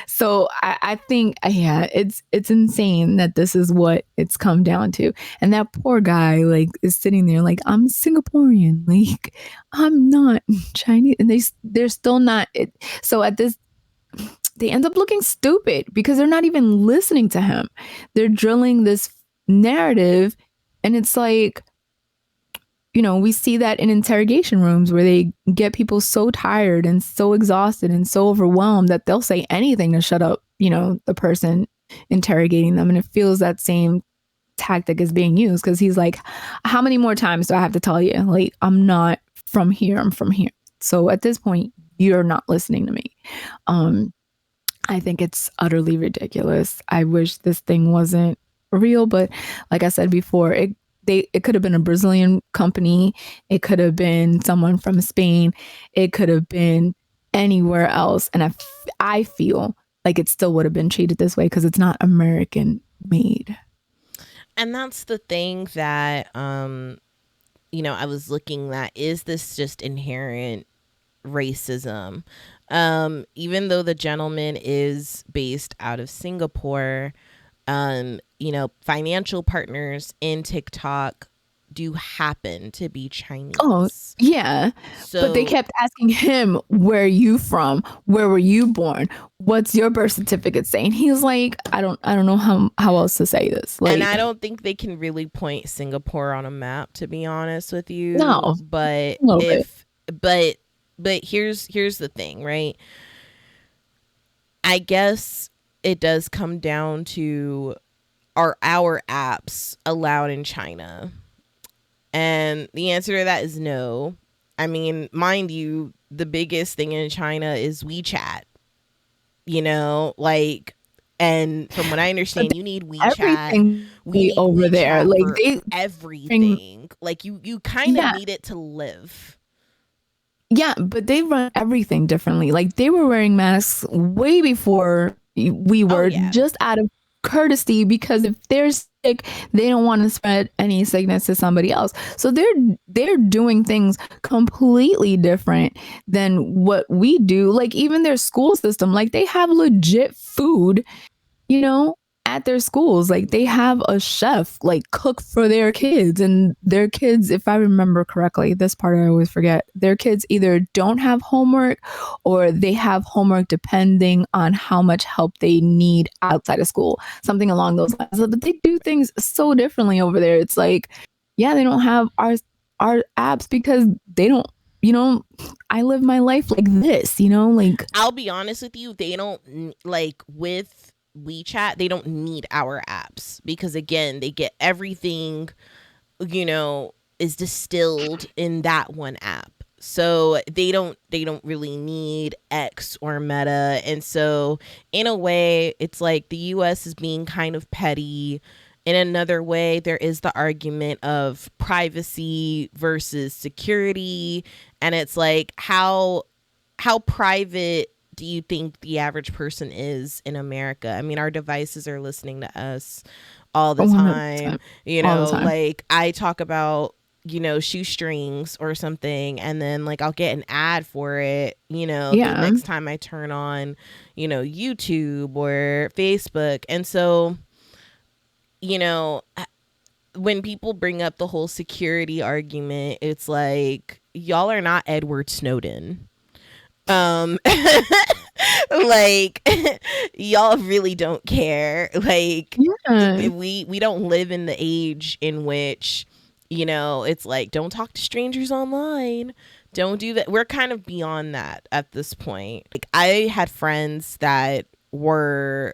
Speaker 2: So I think, yeah, it's insane that this is what it's come down to. And that poor guy, like, is sitting there like, I'm Singaporean, like, I'm not Chinese. And they're still not. So at this they end up looking stupid because they're not even listening to him. They're drilling this narrative, and it's like, we see that in interrogation rooms where they get people so tired and so exhausted and so overwhelmed that they'll say anything to shut up, the person interrogating them. And it feels that same tactic is being used because he's like, how many more times do I have to tell you? Like, I'm not from here, I'm from here. So at this point, you're not listening to me. I think it's utterly ridiculous. I wish this thing wasn't real, but like I said before, it could have been a Brazilian company, it could have been someone from Spain, it could have been anywhere else, and I feel like it still would have been treated this way because it's not American made.
Speaker 1: And that's the thing that I was looking at, is this just inherent racism? Even though the gentleman is based out of Singapore, financial partners in TikTok do happen to be
Speaker 2: Oh,
Speaker 1: Chinese.
Speaker 2: yeah. But they
Speaker 1: So,
Speaker 2: kept asking him, where are you from? Where were you born? What's your birth certificate saying? He was like, I don't know how else to say this.
Speaker 1: and
Speaker 2: Like,
Speaker 1: I don't think they can really point Singapore on a map, to be honest with you.
Speaker 2: no,
Speaker 1: But
Speaker 2: a little bit.
Speaker 1: if, but here's the thing, right? I guess it does come down to, are our apps allowed in China? And the answer to that is no. I mean, mind you, the biggest thing in China is WeChat, like, and from what I
Speaker 2: But
Speaker 1: understand, you need WeChat.
Speaker 2: everything
Speaker 1: We need
Speaker 2: over there,
Speaker 1: WeChat
Speaker 2: like
Speaker 1: for
Speaker 2: they bring,
Speaker 1: everything. Like, you kind of
Speaker 2: yeah,
Speaker 1: need it to live.
Speaker 2: yeah, but they run everything differently. Like they were wearing masks way before we
Speaker 1: Oh
Speaker 2: were,
Speaker 1: yeah.
Speaker 2: just out of courtesy, because if they're sick, they don't want to spread any sickness to somebody else. So they're doing things completely different than what we do. Like even their school system, like they have legit food, you know, at their schools. Like they have a chef like cook for their kids, and their kids, if I remember correctly, this part I always forget, their kids either don't have homework or they have homework depending on how much help they need outside of school, something along those lines. But they do things so differently over there. It's like, yeah, they don't have our apps because they don't, you know, I live my life like this, like,
Speaker 1: I'll be honest with you, they don't, like, with WeChat, they don't need our apps, because again, they get everything, is distilled in that one app. So they don't really need X or Meta. And so in a way, it's like the US is being kind of petty. In another way, there is the argument of privacy versus security. And it's like, how private do you think the average person is in America? I mean, our devices are listening to us all the time.
Speaker 2: 100% all the time.
Speaker 1: Like I talk about, shoestrings or something, and then like I'll get an ad for it, the
Speaker 2: Yeah.
Speaker 1: next time I turn on, YouTube or Facebook. And so, you know, when people bring up the whole security argument, it's like, y'all are not Edward Snowden. um like, y'all really don't care. Like,
Speaker 2: Yeah.
Speaker 1: we don't live in the age in which, it's like, don't talk to strangers online, don't do that. We're kind of beyond that at this point. Like, I had friends that were,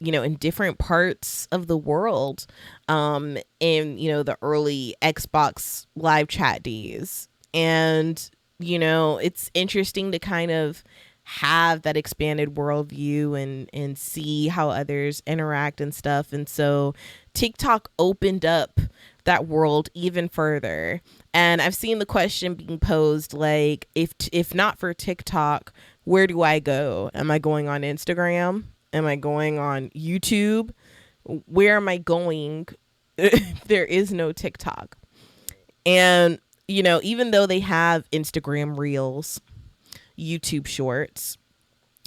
Speaker 1: in different parts of the world, in, the early Xbox live chat days. And, it's interesting to kind of have that expanded worldview and see how others interact and stuff. And so TikTok opened up that world even further. And I've seen the question being posed, like, if not for TikTok, where do I go? Am I going on Instagram? Am I going on YouTube? Where am I going? There is no TikTok. And, even though they have Instagram Reels, YouTube Shorts,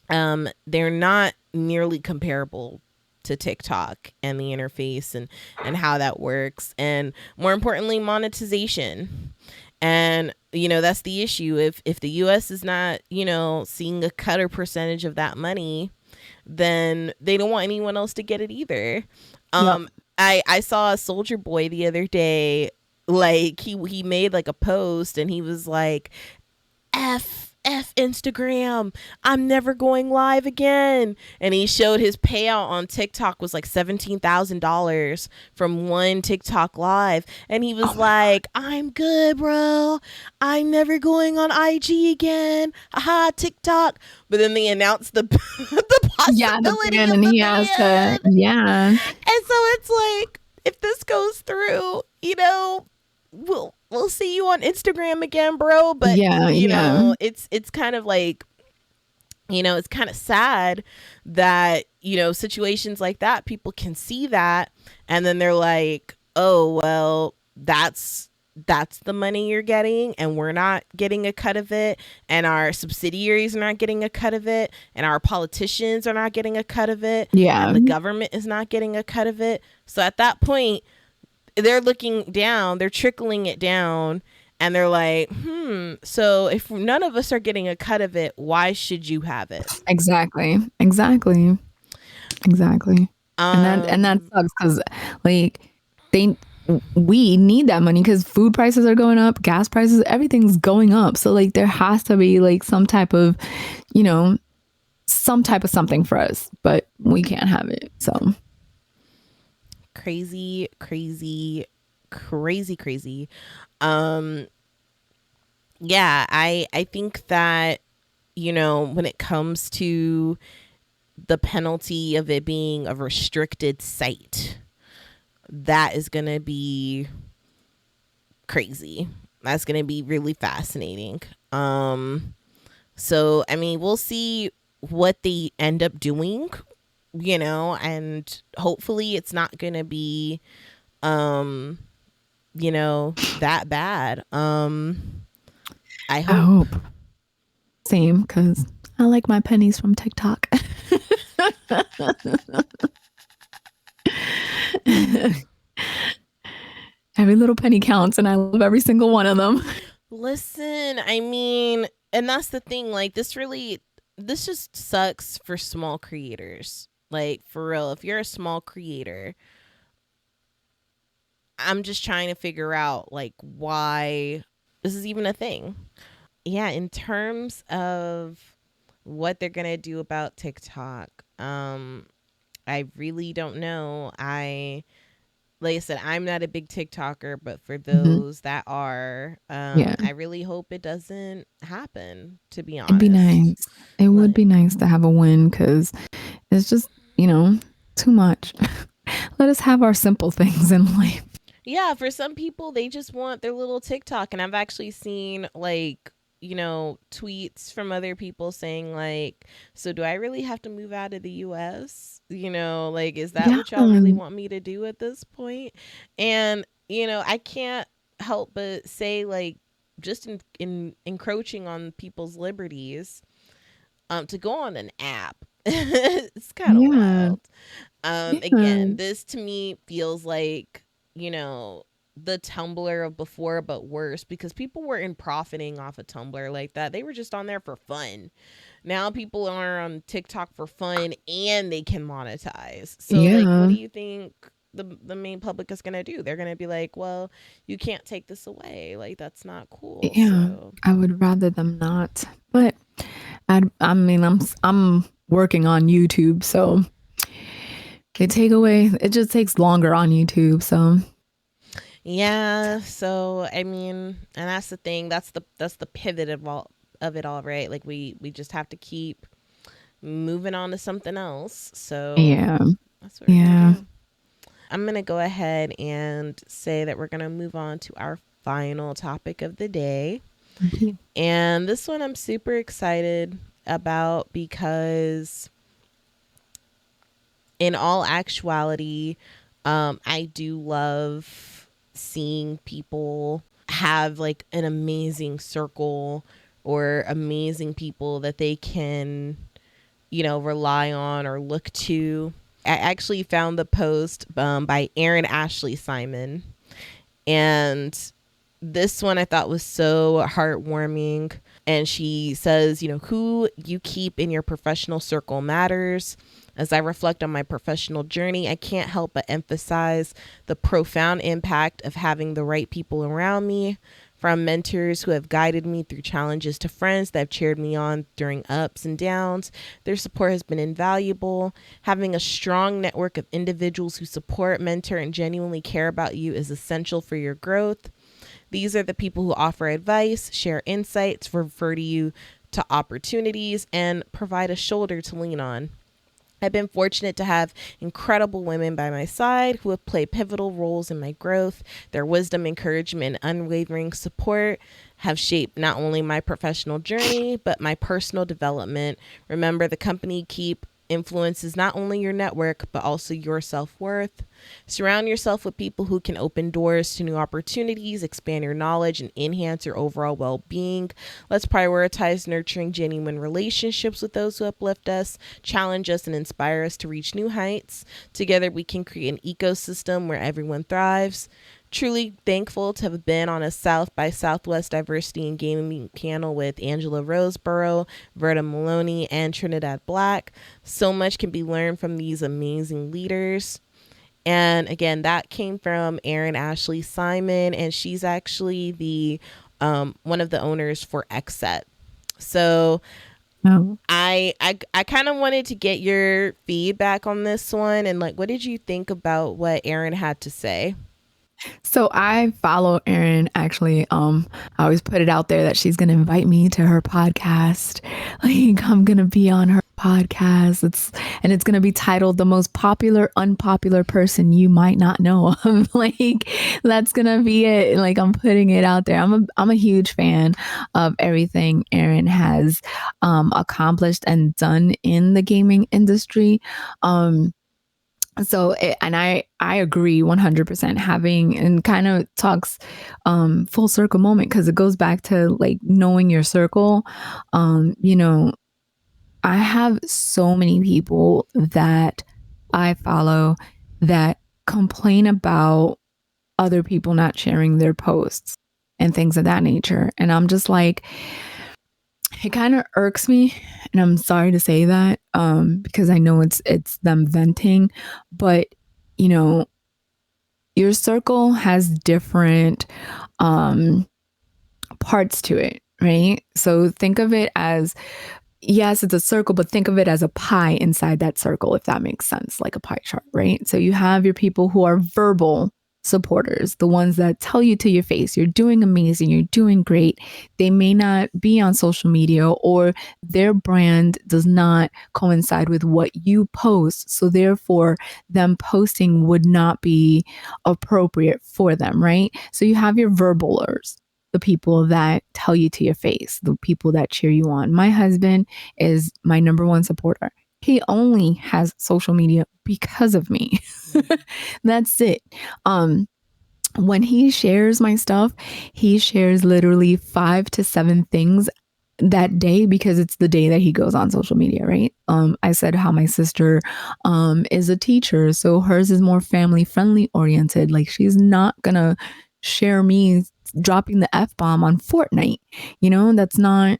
Speaker 1: they're not nearly comparable to TikTok and the interface and how that works. And more importantly, monetization. And that's the issue. If the US is not, seeing a cutter percentage of that money, then they don't want anyone else to get it either.
Speaker 2: Yep.
Speaker 1: Um, I saw a Soldier Boy the other day, like he made like a post and he was like, F Instagram. I'm never going live again. And he showed his payout on TikTok was like $17,000 from one TikTok live. And he
Speaker 2: Oh
Speaker 1: was
Speaker 2: my God.
Speaker 1: like, I'm good, bro. I'm never going on IG again. Haha, TikTok. But then they announced the the
Speaker 2: Yeah, the
Speaker 1: possibility
Speaker 2: ban,
Speaker 1: of
Speaker 2: and
Speaker 1: the
Speaker 2: he has to.
Speaker 1: ban.
Speaker 2: Yeah.
Speaker 1: And so it's like, if this goes through, we'll see you on Instagram again, bro. But
Speaker 2: Yeah. Yeah.
Speaker 1: it's kind of like, it's kind of sad that, situations like that, people can see that and then they're like, oh well, that's the money you're getting and we're not getting a cut of it, and our subsidiaries are not getting a cut of it, and our politicians are not getting a cut of it,
Speaker 2: Yeah.
Speaker 1: and the government is not getting a cut of it. So at that point, they're looking down, they're trickling it down, and they're like, so if none of us are getting a cut of it, why should you have it?
Speaker 2: Exactly. Exactly. Exactly. And that
Speaker 1: Um,
Speaker 2: sucks because like they we need that money because food prices are going up, gas prices, everything's going up. So like there has to be like you know, some type of something for us, but we can't have it. So
Speaker 1: crazy, crazy, crazy, crazy. Um, yeah, I think that, when it comes to the penalty of it being a restricted site, that is going to be crazy. That's going to be really fascinating. So I mean, we'll see what they end up doing, and hopefully it's not going to be that bad. I
Speaker 2: I
Speaker 1: hope.
Speaker 2: hope same because I like my pennies from TikTok. Every little penny counts, and I love every single one of them.
Speaker 1: Listen, I mean, and that's the thing, like this just sucks for small creators. Like for real, if you're a small creator, I'm just trying to figure out like why this is even a thing. Yeah, in terms of what they're going to do about TikTok, I really don't know. Like I said, I'm not a big TikToker, but for
Speaker 2: Mhm.
Speaker 1: those that are,
Speaker 2: Yeah,
Speaker 1: I really hope it doesn't happen, to be
Speaker 2: it'd be
Speaker 1: honest.
Speaker 2: nice. It would be
Speaker 1: Like,
Speaker 2: nice to have a win because it's just, too much. Let us have our simple things in life.
Speaker 1: yeah, for some people, they just want their little TikTok. And I've actually seen, like, tweets from other people saying, like, so do I really have to move out of the US? Like, is that
Speaker 2: Yeah.
Speaker 1: what y'all really want me to do at this point? And, I can't help but say, like, just in encroaching on people's liberties, to go on an app, it's kind of
Speaker 2: Yeah.
Speaker 1: wild.
Speaker 2: Yeah.
Speaker 1: Again, this to me feels like, you know, the Tumblr of before, but worse, because people weren't profiting off of Tumblr like that. They were just on there for fun. Now people are on TikTok for fun and they can monetize. So like, what
Speaker 2: Yeah.
Speaker 1: do you think the main public is gonna do? They're gonna be like, well, you can't take this away. Like that's not cool.
Speaker 2: Yeah.
Speaker 1: So
Speaker 2: I would rather them not. But I mean, I'm working on YouTube, so they take away. It just takes longer on YouTube. So
Speaker 1: yeah. So I mean, and that's the thing. That's the pivot of it all, right? Like we just have to keep moving on to something else. So
Speaker 2: yeah,
Speaker 1: that's what we're gonna
Speaker 2: yeah.
Speaker 1: do. I'm gonna go ahead and say that we're gonna move on to our final topic of the day.
Speaker 2: Mhm.
Speaker 1: And this one I'm super excited about because, in all actuality, I do love seeing people have like an amazing circle or amazing people that they can, rely on or look to. I actually found the post by Aaron Ashley Simon, and This one I thought was so heartwarming. And she says, who you keep in your professional circle matters. As I reflect on my professional journey, I can't help but emphasize the profound impact of having the right people around me, from mentors who have guided me through challenges to friends that have cheered me on during ups and downs. Their support has been invaluable. Having a strong network of individuals who support, mentor, and genuinely care about you is essential for your growth. These are the people who offer advice, share insights, refer to you to opportunities, and provide a shoulder to lean on. I've been fortunate to have incredible women by my side who have played pivotal roles in my growth. Their wisdom, encouragement, and unwavering support have shaped not only my professional journey, but my personal development. Remember, the company you keep influences not only your network, but also your self worth. Surround yourself with people who can open doors to new opportunities, expand your knowledge, and enhance your overall well being. Let's prioritize nurturing genuine relationships with those who uplift us, challenge us, and inspire us to reach new heights. Together, we can create an ecosystem where everyone thrives. Truly thankful to have been on a South by Southwest Diversity and Gaming panel with Angela Roseborough, Verta Maloney, and Trinidad Black. So much can be learned from these amazing leaders. And again, that came from Erin Ashley Simon, and she's actually the one of the owners for XSET. So
Speaker 2: No.
Speaker 1: I kind of wanted to get your feedback on this one, and like, what did you think about what Erin had to say?
Speaker 2: So I follow Erin actually. I always put it out there that she's gonna invite me to her podcast. Like I'm gonna be on her podcast. It's gonna be titled The Most Popular Unpopular Person You Might Not Know of. Like that's gonna be it. Like I'm putting it out there. I'm a huge fan of everything Erin has accomplished and done in the gaming industry. Um and I agree 100% having and kind of talks full circle moment because it goes back to like knowing your circle. You know, I have so many people that I follow that complain about other people not sharing their posts and things of that nature, and I'm just like, it kind of irks me, and I'm sorry to say that, because I know it's them venting, but you know, your circle has different um parts to it, right? So think of it as, yes, it's a circle, but think of it as a pie inside that circle, if that makes sense, like a pie chart, right? So you have your people who are verbal supporters, the ones that tell you to your face, you're doing amazing, you're doing great. They may not be on social media or their brand does not coincide with what you post. So therefore, them posting would not be appropriate for them, right? So you have your verbalers, the people that tell you to your face, the people that cheer you on. My husband is my number one supporter. He only has social media because of me. That's it. Um, when he shares my stuff, he shares literally 5 to 7 things that day because it's the day that he goes on social media, right? I said how my sister is a teacher, so hers is more family friendly oriented. Like she's not gonna share me dropping the F bomb on Fortnite. You know, that's not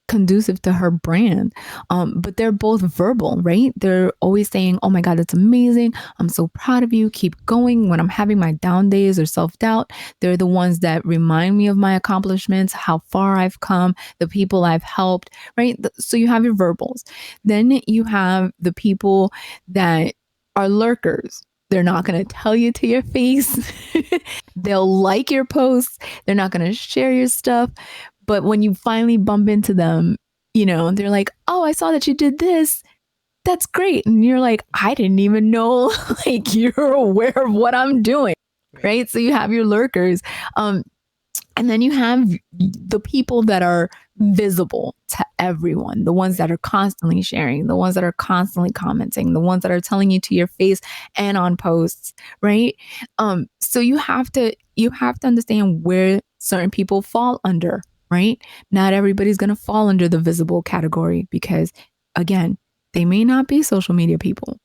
Speaker 2: conducive to her brand. But they're both verbal, right? They're always saying, oh my God, it's amazing. I'm so proud of you. Keep going. When I'm having my down days or self doubt, they're the ones that remind me of my accomplishments, how far I've come, the people I've helped, right? So you have your verbals. Then you have the people that are lurkers. They're not going to tell you to your face. They'll like your posts. They're not going to share your stuff. But when you finally bump into them, you know, they're like, oh, I saw that you did this. That's great. And you're like, I didn't even know like you're aware of what I'm doing.
Speaker 1: Right.
Speaker 2: Right. So you have your lurkers. And then you have the people that are visible to everyone, the ones
Speaker 1: Right.
Speaker 2: that are constantly sharing, the ones that are constantly commenting, the ones that are telling you to your face and on posts, right? So you have to understand where certain people fall under, right? Not everybody's going to fall under the visible category because again, they may not be social media people.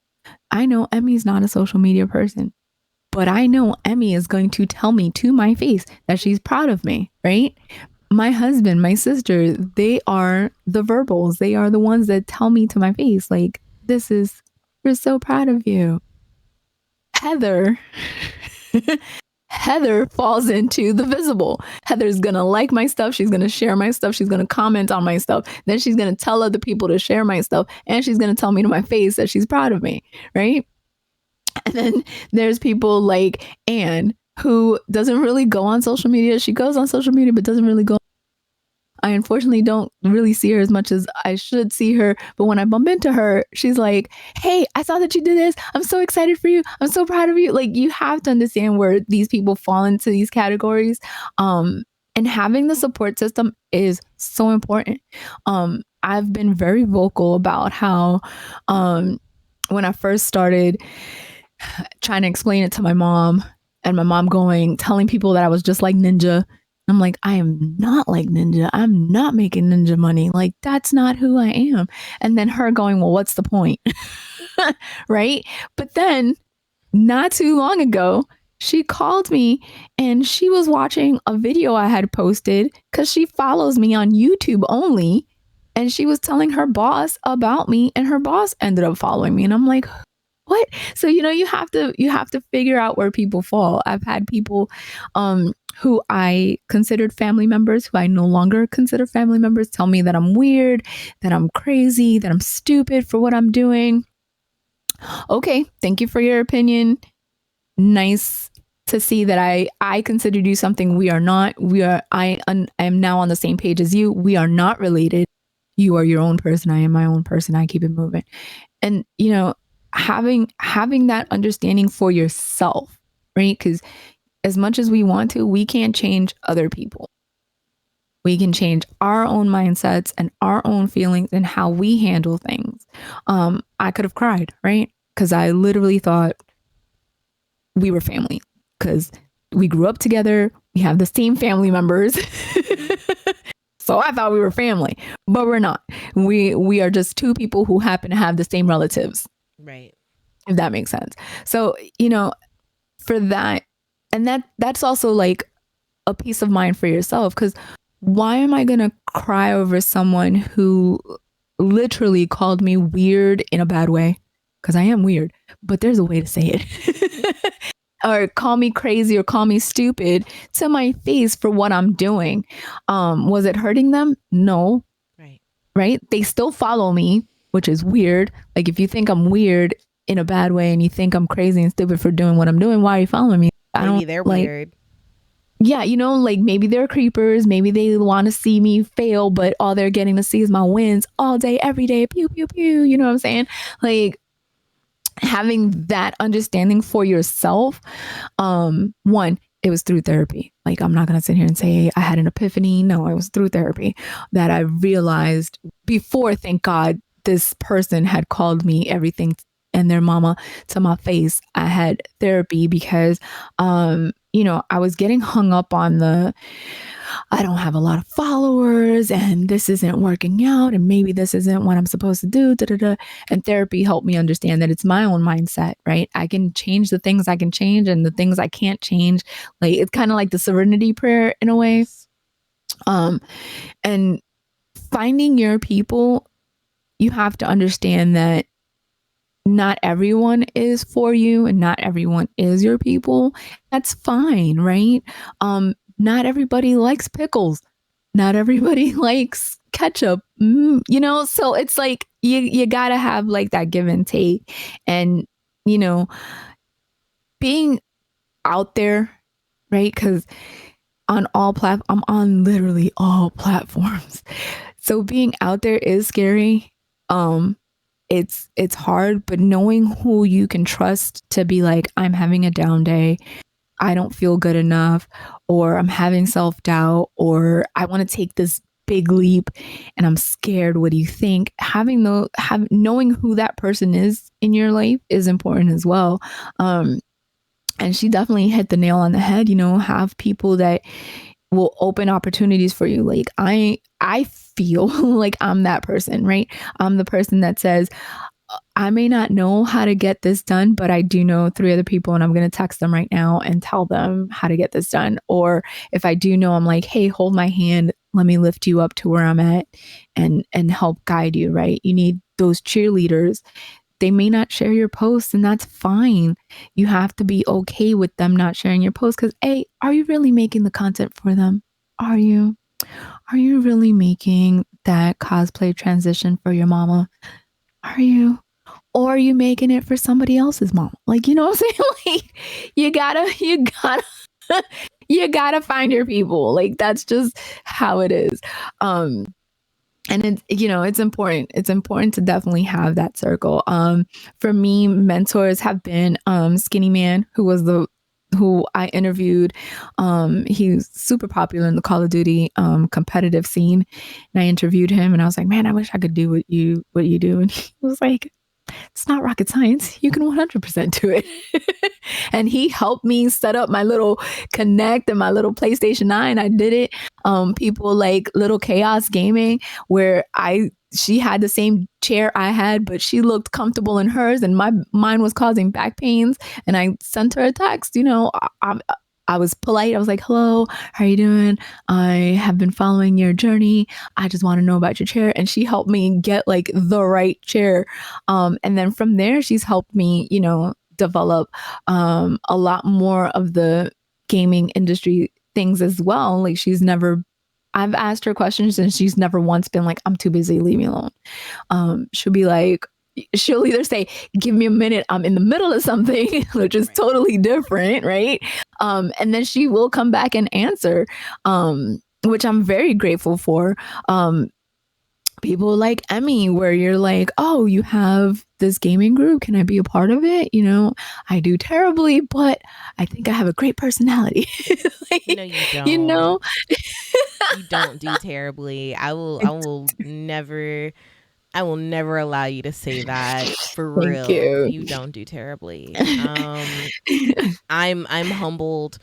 Speaker 2: I know Emmy's not a social media person, but I know Emmy is going to tell me to my face that she's proud of me, right? My husband, my sister, they are the verbals. They are the ones that tell me to my face, like, we're so proud of you. Heather, Heather falls into the visible. Heather's gonna like my stuff. She's gonna share my stuff. She's gonna comment on my stuff. Then she's gonna tell other people to share my stuff. And she's gonna tell me to my face that she's proud of me, right? And then there's people like Anne, who doesn't really go on social media. She goes on social media, but doesn't really go. I unfortunately don't really see her as much as I should see her. But when I bump into her, she's like, hey, I saw that you did this. I'm so excited for you. I'm so proud of you. Like, you have to understand where these people fall into these categories. And having the support system is so important. I've been very vocal about how when I first started trying to explain it to my mom, and my mom telling people that I was just like Ninja. I'm like, I am not like Ninja. I'm not making Ninja money. Like, that's not who I am. And then her going, well, what's the point? Right? But then not too long ago, she called me and she was watching a video I had posted because she follows me on YouTube only. And she was telling her boss about me, and her boss ended up following me. And I'm like, what? So, you have to figure out where people fall. I've had people who I considered family members, who I no longer consider family members, tell me that I'm weird, that I'm crazy, that I'm stupid for what I'm doing. Okay, thank you for your opinion. Nice to see that I considered you something we are not. I am now on the same page as you. We are not related. You are your own person. I am my own person. I keep it moving. And having that understanding for yourself, right? Because as much as we want to, we can't change other people. We can change our own mindsets and our own feelings and how we handle things. I could have cried, right? Because I literally thought we were family, because we grew up together. We have the same family members. So I thought we were family, but we're not. We are just two people who happen to have the same relatives.
Speaker 1: Right.
Speaker 2: If that makes sense. So, for that, and that's also like a peace of mind for yourself, because why am I going to cry over someone who literally called me weird in a bad way? Because I am weird, but there's a way to say it. Or call me crazy or call me stupid to my face for what I'm doing. Was it hurting them? No. Right? They still follow me, which is weird. Like, if you think I'm weird in a bad way and you think I'm crazy and stupid for doing what I'm doing, why are you following me?
Speaker 1: Maybe they're weird.
Speaker 2: Yeah, like, maybe they're creepers. Maybe they want to see me fail, but all they're getting to see is my wins all day, every day. Pew, pew, pew. You know what I'm saying? Like, having that understanding for yourself. One, it was through therapy. Like, I'm not going to sit here and say I had an epiphany. No, it was through therapy that I realized before, thank God, this person had called me everything and their mama to my face. I had therapy because, I was getting hung up on I don't have a lot of followers and this isn't working out and maybe this isn't what I'm supposed to do. Da, da, da. And therapy helped me understand that it's my own mindset, right? I can change the things I can change and the things I can't change. Like, it's kind of like the serenity prayer in a way. And finding your people, you have to understand that not everyone is for you and not everyone is your people. That's fine, right? Not everybody likes pickles. Not everybody likes ketchup. So it's like you gotta have like that give and take, and being out there, right? Because I'm on literally all platforms. So being out there is scary. It's hard, but knowing who you can trust to be like, I'm having a down day, I don't feel good enough, or I'm having self-doubt, or I want to take this big leap and I'm scared. What do you think? Knowing who that person is in your life is important as well. And she definitely hit the nail on the head. Have people that will open opportunities for you. Like, I feel like I'm that person, right? I'm the person that says, I may not know how to get this done, but I do know 3 other people, and I'm going to text them right now and tell them how to get this done. Or if I do know, I'm like, hey, hold my hand. Let me lift you up to where I'm at and help guide you, right? You need those cheerleaders. They may not share your posts, and that's fine. You have to be okay with them not sharing your posts because, hey, are you really making the content for them? Are you? Are you really making that cosplay transition for your mama? Are you? Or are you making it for somebody else's mom? Like, you know what I'm saying? Like, you gotta, you gotta find your people. Like, that's just how it is. Um, and it's important. It's important to definitely have that circle. For me, mentors have been Skinny Man, who I interviewed. He's super popular in the Call of Duty competitive scene, and I interviewed him, and I was like, man, I wish I could do what you do. And he was like, it's not rocket science. You can 100% do it. And he helped me set up my little Connect and my little PlayStation 9. I did it. People like Little Chaos Gaming, where she had the same chair I had, but she looked comfortable in hers, and mine was causing back pains. And I sent her a text. I was polite. I was like, "Hello, how are you doing? I have been following your journey. I just want to know about your chair." And she helped me get like the right chair. And then from there, she's helped me, develop a lot more of the gaming industry things as well. Like I've asked her questions and she's never once been like, I'm too busy, leave me alone. She'll be like, she'll either say, give me a minute, I'm in the middle of something, which is totally different, right? And then she will come back and answer, which I'm very grateful for. People like Emmy, where you're like, oh, you have this gaming group. Can I be a part of it? I do terribly, but I think I have a great personality.
Speaker 1: No, you
Speaker 2: you
Speaker 1: don't.
Speaker 2: know?
Speaker 1: You don't do terribly. I will never allow you to say that for
Speaker 2: Thank
Speaker 1: real.
Speaker 2: you.
Speaker 1: You don't do terribly. I'm humbled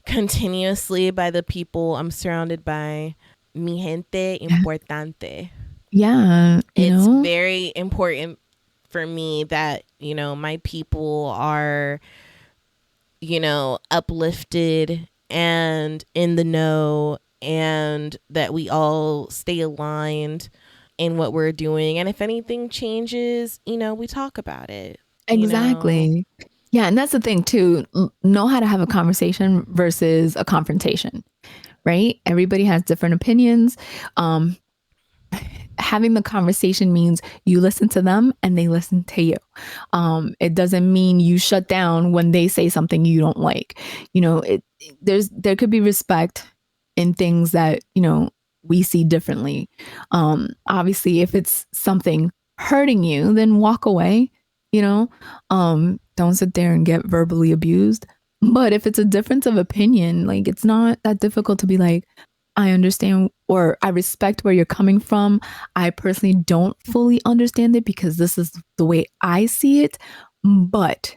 Speaker 1: continuously by the people I'm surrounded by. Mi gente importante.
Speaker 2: Yeah,
Speaker 1: It's very important for me that, my people are, uplifted and in the know, and that we all stay aligned in what we're doing. And if anything changes, we talk about it,
Speaker 2: exactly. Yeah, and that's the thing too. Know how to have a conversation versus a confrontation, right? Everybody has different opinions. Having the conversation means you listen to them and they listen to you. It doesn't mean you shut down when they say something you don't like. There could be respect in things that we see differently. Obviously, if it's something hurting you, then walk away. Don't sit there and get verbally abused. But if it's a difference of opinion, like it's not that difficult to be like, I understand or I respect where you're coming from. I personally don't fully understand it because this is the way I see it. But,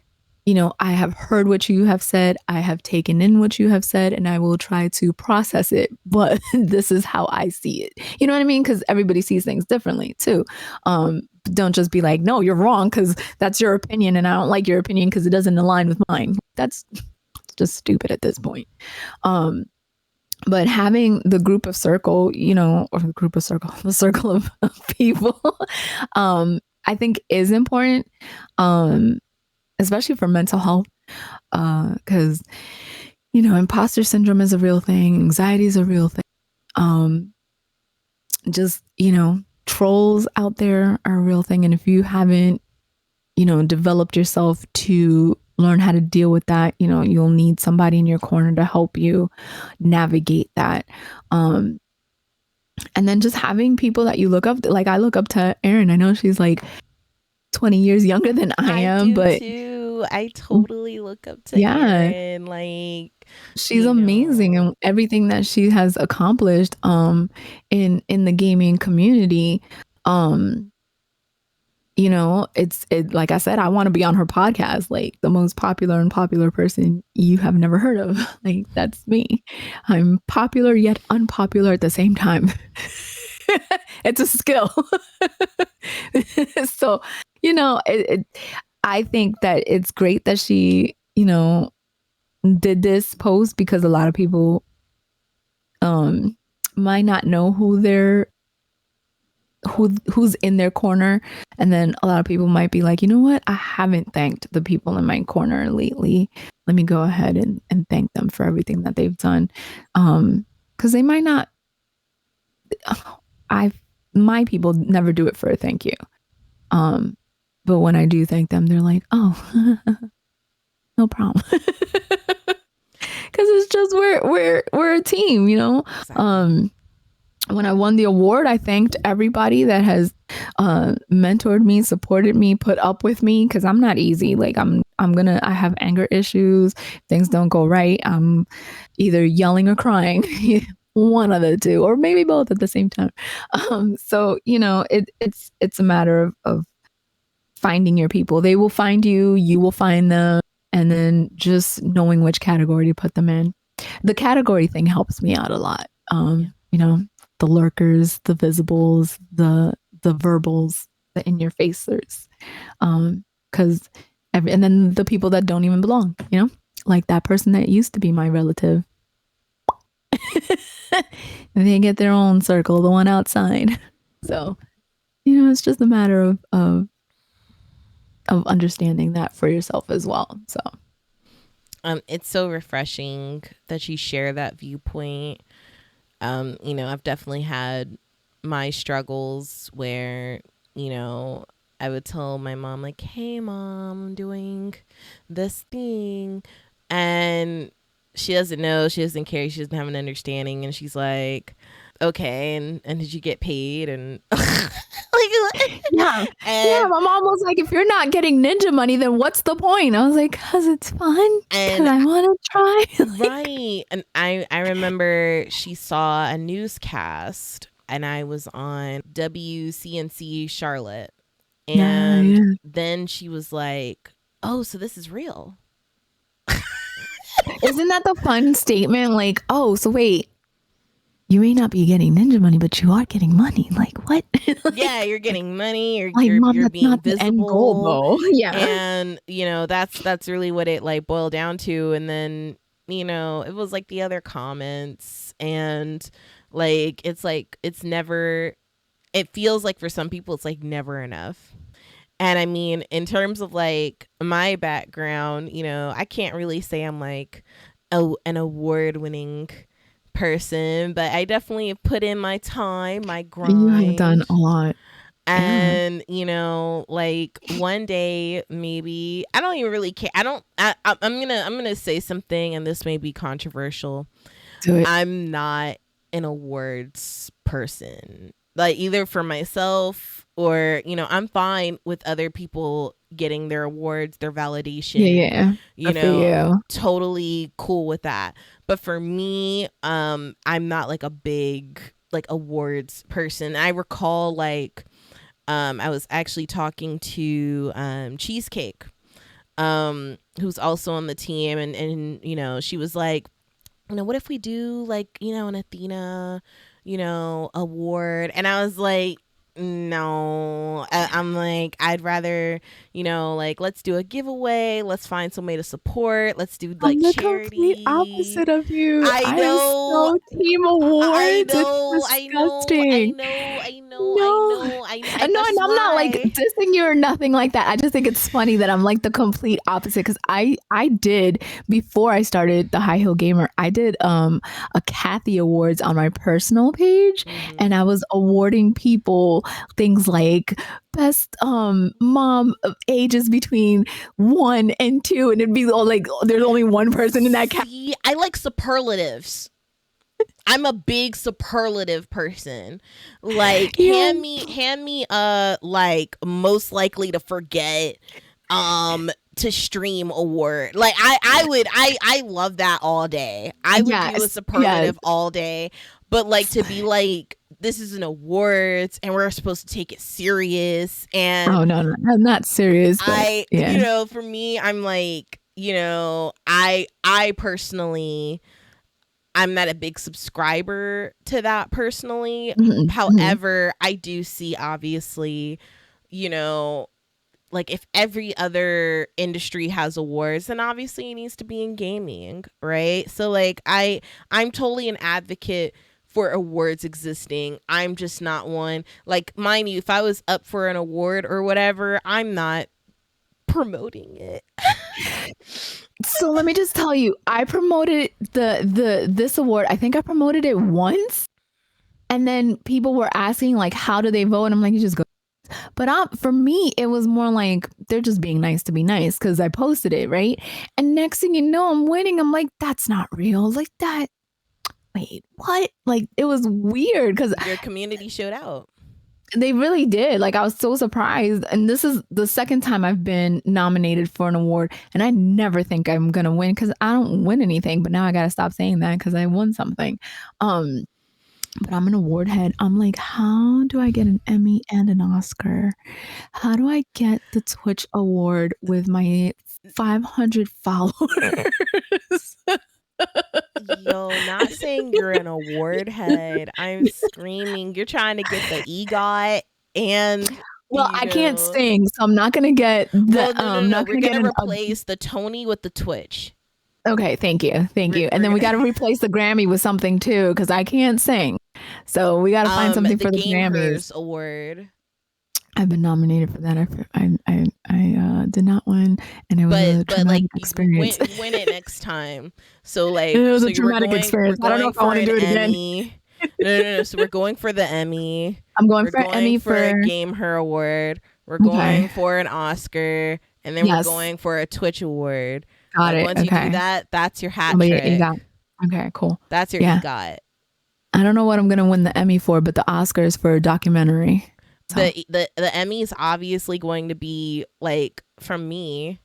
Speaker 2: I have heard what you have said. I have taken in what you have said and I will try to process it. But this is how I see it. You know what I mean? Because everybody sees things differently too. Don't just be like, no, you're wrong because that's your opinion and I don't like your opinion because it doesn't align with mine. That's just stupid at this point. But having the group of circle, or the circle of people, I think is important, especially for mental health, because, imposter syndrome is a real thing. Anxiety is a real thing. Just, trolls out there are a real thing. And if you haven't, developed yourself to learn how to deal with that, you'll need somebody in your corner to help you navigate that. And then just having people that you look up to, like I look up to Erin. I know she's like 20 years younger than I am,
Speaker 1: do
Speaker 2: but
Speaker 1: too. I totally look up to
Speaker 2: yeah,
Speaker 1: Erin. Like,
Speaker 2: she's amazing and everything that she has accomplished in the gaming community. It's like I said, I want to be on her podcast, like the most popular and popular person you have never heard of. Like that's me. I'm popular yet unpopular at the same time. It's a skill. So I think that it's great that she, did this post because a lot of people um might not know who's in their corner, and then a lot of people might be like, you know what, I haven't thanked the people in my corner lately. Let me go ahead and thank them for everything that they've done, because they might not. I My people never do it for a thank you, um but when I do thank them, they're like, oh, no problem. Because it's just we're a team,
Speaker 1: Exactly.
Speaker 2: When I won the award, I thanked everybody that has mentored me, supported me, put up with me, because I'm not easy. Like I have anger issues. Things don't go right, I'm either yelling or crying. One of the two, or maybe both at the same time. So it's a matter of finding your people. They will find you, you will find them, and then just knowing which category to put them in. The category thing helps me out a lot.
Speaker 1: Yeah.
Speaker 2: The lurkers, the visibles, the verbals, the in your facers. Because and then the people that don't even belong, like that person that used to be my relative. They get their own circle, the one outside. So, it's just a matter of understanding that for yourself as well. So,
Speaker 1: It's so refreshing that you share that viewpoint. I've definitely had my struggles where, I would tell my mom, like, hey, mom, I'm doing this thing. And she doesn't know, she doesn't care, she doesn't have an understanding. And she's like, okay, and did you get paid? And like,
Speaker 2: yeah. Yeah,
Speaker 1: and
Speaker 2: my mom was like, if you're not getting ninja money, then what's the point? I was like, because it's fun. Because
Speaker 1: and
Speaker 2: I want to try.
Speaker 1: right. And I remember she saw a newscast and I was on WCNC Charlotte.
Speaker 2: Yeah,
Speaker 1: And
Speaker 2: yeah.
Speaker 1: then she was like, oh, so this is real.
Speaker 2: Isn't that the fun statement? Like, oh, so wait, you may not be getting ninja money, but you are getting money. Like, what?
Speaker 1: Yeah, you're getting money,
Speaker 2: like, mom,
Speaker 1: you're
Speaker 2: that's
Speaker 1: being
Speaker 2: not the end goal,
Speaker 1: visible.
Speaker 2: though. Yeah.
Speaker 1: And, that's really what it like boiled down to. And then, it was like the other comments and like it's never, it feels like for some people it's like never enough. And I mean, in terms of like my background, I can't really say I'm like an award winning person, but I definitely put in my time, my
Speaker 2: You have done
Speaker 1: grind.
Speaker 2: a lot. Yeah.
Speaker 1: And like one day maybe, I don't even really care. I don't I'm gonna say something, and this may be controversial.
Speaker 2: Do it.
Speaker 1: I'm not an awards person, like either for myself or, I'm fine with other people getting their awards, their
Speaker 2: Yeah,
Speaker 1: validation,
Speaker 2: yeah. Good for you.
Speaker 1: totally cool with that. But for me, I'm not like a big like awards person. I recall like I was actually talking to Cheesecake, who's also on the team, and she was like, what if we do like, an Athena, award? And I was like, no, I'm like, I'd rather, like, let's do a giveaway. Let's find some way to support. Let's do
Speaker 2: I'm
Speaker 1: like
Speaker 2: the complete
Speaker 1: charity.
Speaker 2: opposite of you.
Speaker 1: I
Speaker 2: I am
Speaker 1: know.
Speaker 2: so team
Speaker 1: I
Speaker 2: awards. It's
Speaker 1: know, I know, I
Speaker 2: disgusting.
Speaker 1: know, I know, I
Speaker 2: No.
Speaker 1: know,
Speaker 2: No,
Speaker 1: this
Speaker 2: and
Speaker 1: is
Speaker 2: I'm not like
Speaker 1: why.
Speaker 2: dissing you or nothing like that. I just think it's funny that I'm like the complete opposite, because I did, before I started the High Heel Gamer, I did a Kathy Awards on my personal page,
Speaker 1: Mm-hmm.
Speaker 2: and I was awarding people things like best mom of ages between 1 and 2, and it'd be all like there's only one person in that category.
Speaker 1: See, I like superlatives. I'm a big superlative person. Like
Speaker 2: Yeah.
Speaker 1: hand me like most likely to forget to stream award. Like I love that all day. I would do a
Speaker 2: Yes. Yes.
Speaker 1: superlative all day. But like to be like, this is an awards and we're supposed to take it serious. And
Speaker 2: Oh no, no, I'm not serious, but
Speaker 1: I,
Speaker 2: yeah.
Speaker 1: for me, I'm like, I personally, I'm not a big subscriber to that personally.
Speaker 2: Mhm, mhm.
Speaker 1: However, I do see obviously, you know, like if every other industry has awards, then obviously it needs to be in gaming, right? So like I'm totally an advocate for awards existing. I'm just not one. Like, mind you, if I was up for an award or whatever, I'm not promoting it.
Speaker 2: So let me just tell you, I promoted this award. I think I promoted it once, and then people were asking like, how do they vote? And I'm like, you just go. But for me, it was more like they're just being nice to be nice because I posted it, right? And next thing you know, I'm winning. I'm like, that's not real. Like that. Wait, what? Like it was weird because
Speaker 1: Your community showed out.
Speaker 2: they really did. Like I was so surprised. And this is the second time I've been nominated for an award. And I never think I'm gonna win because I don't win anything. But now I gotta stop saying that because I won something. But I'm an award head. I'm like, how do I get an Emmy and an Oscar? How do I get the Twitch award with my 500 followers?
Speaker 1: Yo, not saying you're an award head. I'm screaming. You're trying to get the EGOT and
Speaker 2: Well, I can't sing, so I'm not gonna get the.
Speaker 1: Well, no.
Speaker 2: Not
Speaker 1: We're gonna replace the Tony with the Twitch.
Speaker 2: Okay, thank you. And then we got to replace the Grammy with something too, because I can't sing. So we got to find something for the Grammys
Speaker 1: award.
Speaker 2: I've been nominated for that. I did not win, and it was a traumatic experience.
Speaker 1: Win it next time. So like,
Speaker 2: it was a traumatic experience. I don't know if I want to do it again.
Speaker 1: No. So we're going for the Emmy.
Speaker 2: I'm going for Emmy
Speaker 1: for a Game Her award. We're going for an Oscar, and then we're going for a Twitch award.
Speaker 2: Got it.
Speaker 1: Once you do that, that's your hat trick.
Speaker 2: Okay, cool.
Speaker 1: That's your EGOT.
Speaker 2: I don't know what I'm gonna win the Emmy for, but the Oscars for a documentary.
Speaker 1: So. The Emmy is obviously going to be like from me.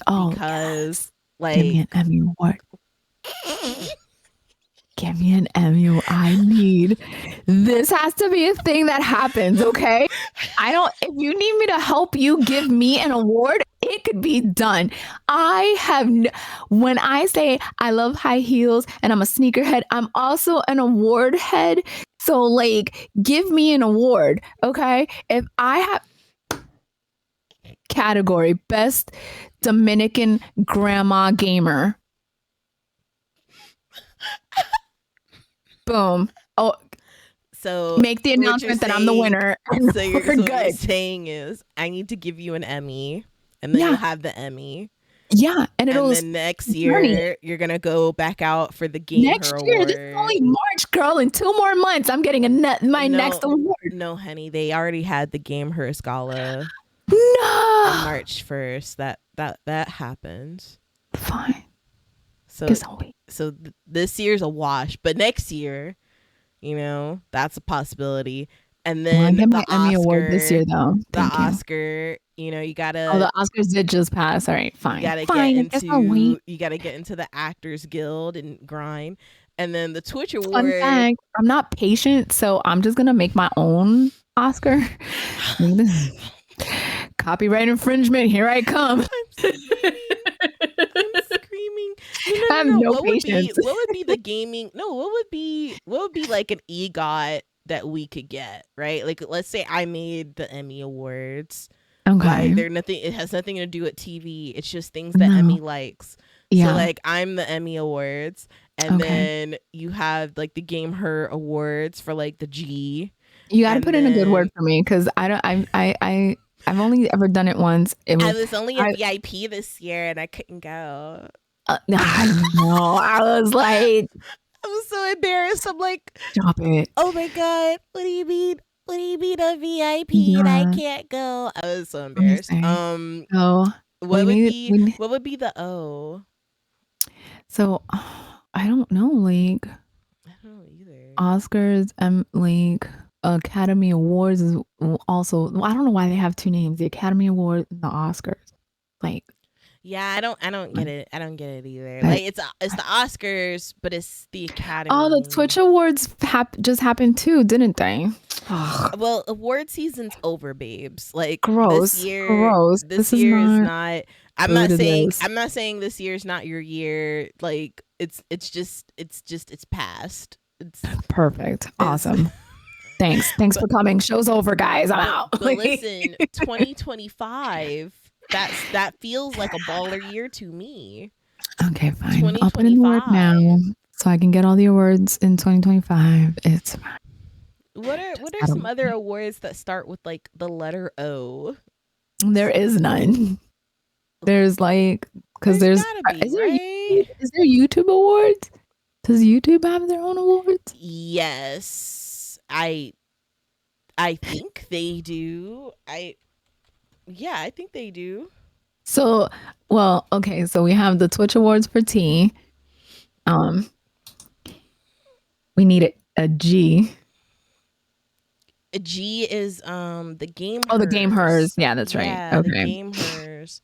Speaker 2: Oh,
Speaker 1: because
Speaker 2: like give me an Emmy award. Give me an Emmy. I need this. Has to be a thing that happens. Okay. If you need me to help you give me an award, it could be done. When I say I love high heels and I'm a sneakerhead, I'm also an award head. So like, give me an award. Okay. If I have category best Dominican grandma gamer. Boom. Oh,
Speaker 1: so
Speaker 2: make the announcement that I'm the winner.
Speaker 1: So what you're saying is I need to give you an Emmy, and then you'll have the Emmy.
Speaker 2: Yeah, and
Speaker 1: then next year you're gonna go back out for the Game Her award.
Speaker 2: This is only March, girl. In 2 more months, I'm getting my next award.
Speaker 1: No, honey, they already had the Game Her Gala.
Speaker 2: No,
Speaker 1: on March 1st. That happened.
Speaker 2: Fine.
Speaker 1: So this year's a wash, but next year, that's a possibility. And then
Speaker 2: I get my Emmy award this year, though.
Speaker 1: Oscar, you gotta.
Speaker 2: Oh, the Oscars did just pass. All right, fine.
Speaker 1: You gotta get into the Actors Guild and grind, and then the Twitch award.
Speaker 2: Fun fact: I'm not patient, so I'm just gonna make my own Oscar. Copyright infringement. Here I come.
Speaker 1: I'm screaming. I have no patience. What would be the gaming? No, what would be like an EGOT that we could get, right? Like, let's say I made the Emmy Awards.
Speaker 2: Okay.
Speaker 1: Like, it has nothing to do with TV. It's just things that Emmy likes. Yeah. So like, I'm the Emmy Awards, and then you have like the Game Her Awards for like the G.
Speaker 2: You got to put in a good word for me because I've only ever done it once.
Speaker 1: I was only a VIP this year, and I couldn't go.
Speaker 2: I know. I was like,
Speaker 1: I was so embarrassed. I'm like,
Speaker 2: stop it.
Speaker 1: Oh my God. What do you mean? What do you mean a VIP and I can't go? I was so embarrassed. What would be the O?
Speaker 2: So I don't know. Like,
Speaker 1: I don't know either.
Speaker 2: Oscars and like Academy Awards is also. I don't know why they have 2 names: the Academy Awards and the Oscars. Like,
Speaker 1: yeah, I don't get it. I don't get it either. Like, it's the Oscars, but it's the Academy.
Speaker 2: Oh, the Twitch Awards just happened too, didn't they?
Speaker 1: Well, award season's over, babes. Like,
Speaker 2: gross.
Speaker 1: This year,
Speaker 2: gross.
Speaker 1: This year is not. I'm not saying this year's not your year. Like, it's just it's past. It's
Speaker 2: perfect. Awesome. Thanks
Speaker 1: but
Speaker 2: for coming. Show's over, guys. I'm
Speaker 1: but
Speaker 2: out.
Speaker 1: but listen, 2025, that feels like a baller year to me.
Speaker 2: Okay, fine. I'll put in the work now
Speaker 1: 2025.
Speaker 2: so I can get all the awards in 2025. It's fine.
Speaker 1: What
Speaker 2: Just
Speaker 1: are
Speaker 2: gotta
Speaker 1: some
Speaker 2: work.
Speaker 1: other awards that start with like the letter O?
Speaker 2: There is none. There's like, because
Speaker 1: There's
Speaker 2: there's,
Speaker 1: gotta be,
Speaker 2: is there
Speaker 1: right?
Speaker 2: YouTube? Is there YouTube awards? Does YouTube have their own awards?
Speaker 1: Yes. I think they do. I think they do.
Speaker 2: So, well, okay. So we have the Twitch awards for T. Um, we need a G.
Speaker 1: A G is the Game
Speaker 2: Oh, the Game Hers.
Speaker 1: Hers.
Speaker 2: Yeah, that's right.
Speaker 1: Yeah, the
Speaker 2: Okay.
Speaker 1: Game Hers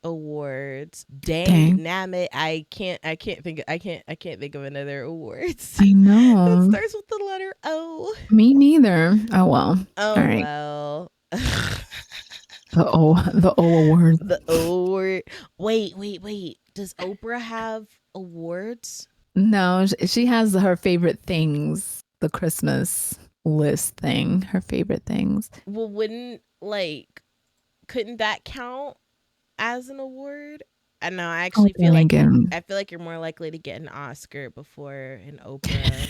Speaker 1: awards. Dang
Speaker 2: Dang.
Speaker 1: nabbit. I can't think of another awards
Speaker 2: I
Speaker 1: that
Speaker 2: know.
Speaker 1: starts with the letter O.
Speaker 2: Me neither. Oh well. All
Speaker 1: Oh
Speaker 2: right.
Speaker 1: well.
Speaker 2: The O awards.
Speaker 1: The O award. Wait. Does Oprah have awards?
Speaker 2: No, she has her favorite things. The Christmas list thing. Her favorite things.
Speaker 1: Well, wouldn't like couldn't that count as an award? I know. I
Speaker 2: Oh,
Speaker 1: actually feel
Speaker 2: dang
Speaker 1: like
Speaker 2: it.
Speaker 1: I feel like you're more likely to get an Oscar before an Oprah.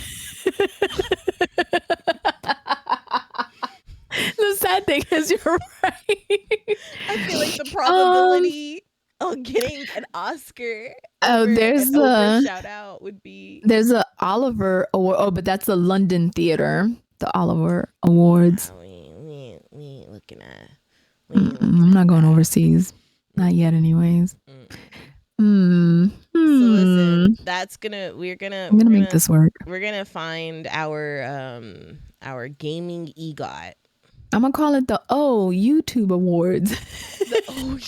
Speaker 2: The sad thing is you're right.
Speaker 1: I feel like the
Speaker 2: um
Speaker 1: probability of getting an Oscar over an
Speaker 2: there's
Speaker 1: Oprah
Speaker 2: a
Speaker 1: shout out would be.
Speaker 2: there's a Oliver award. Oh, but that's the London Theater. The Oliver Awards.
Speaker 1: Nah, we ain't looking at. We ain't
Speaker 2: Mm-mm,
Speaker 1: looking
Speaker 2: I'm
Speaker 1: at
Speaker 2: not going
Speaker 1: that.
Speaker 2: overseas. Not yet, anyways.
Speaker 1: Mm-mm.
Speaker 2: Hmm.
Speaker 1: So
Speaker 2: Hmm.
Speaker 1: listen, that's gonna
Speaker 2: I'm gonna make this work.
Speaker 1: we're gonna find our gaming EGOT.
Speaker 2: I'm gonna call it the O YouTube Awards.
Speaker 1: The O,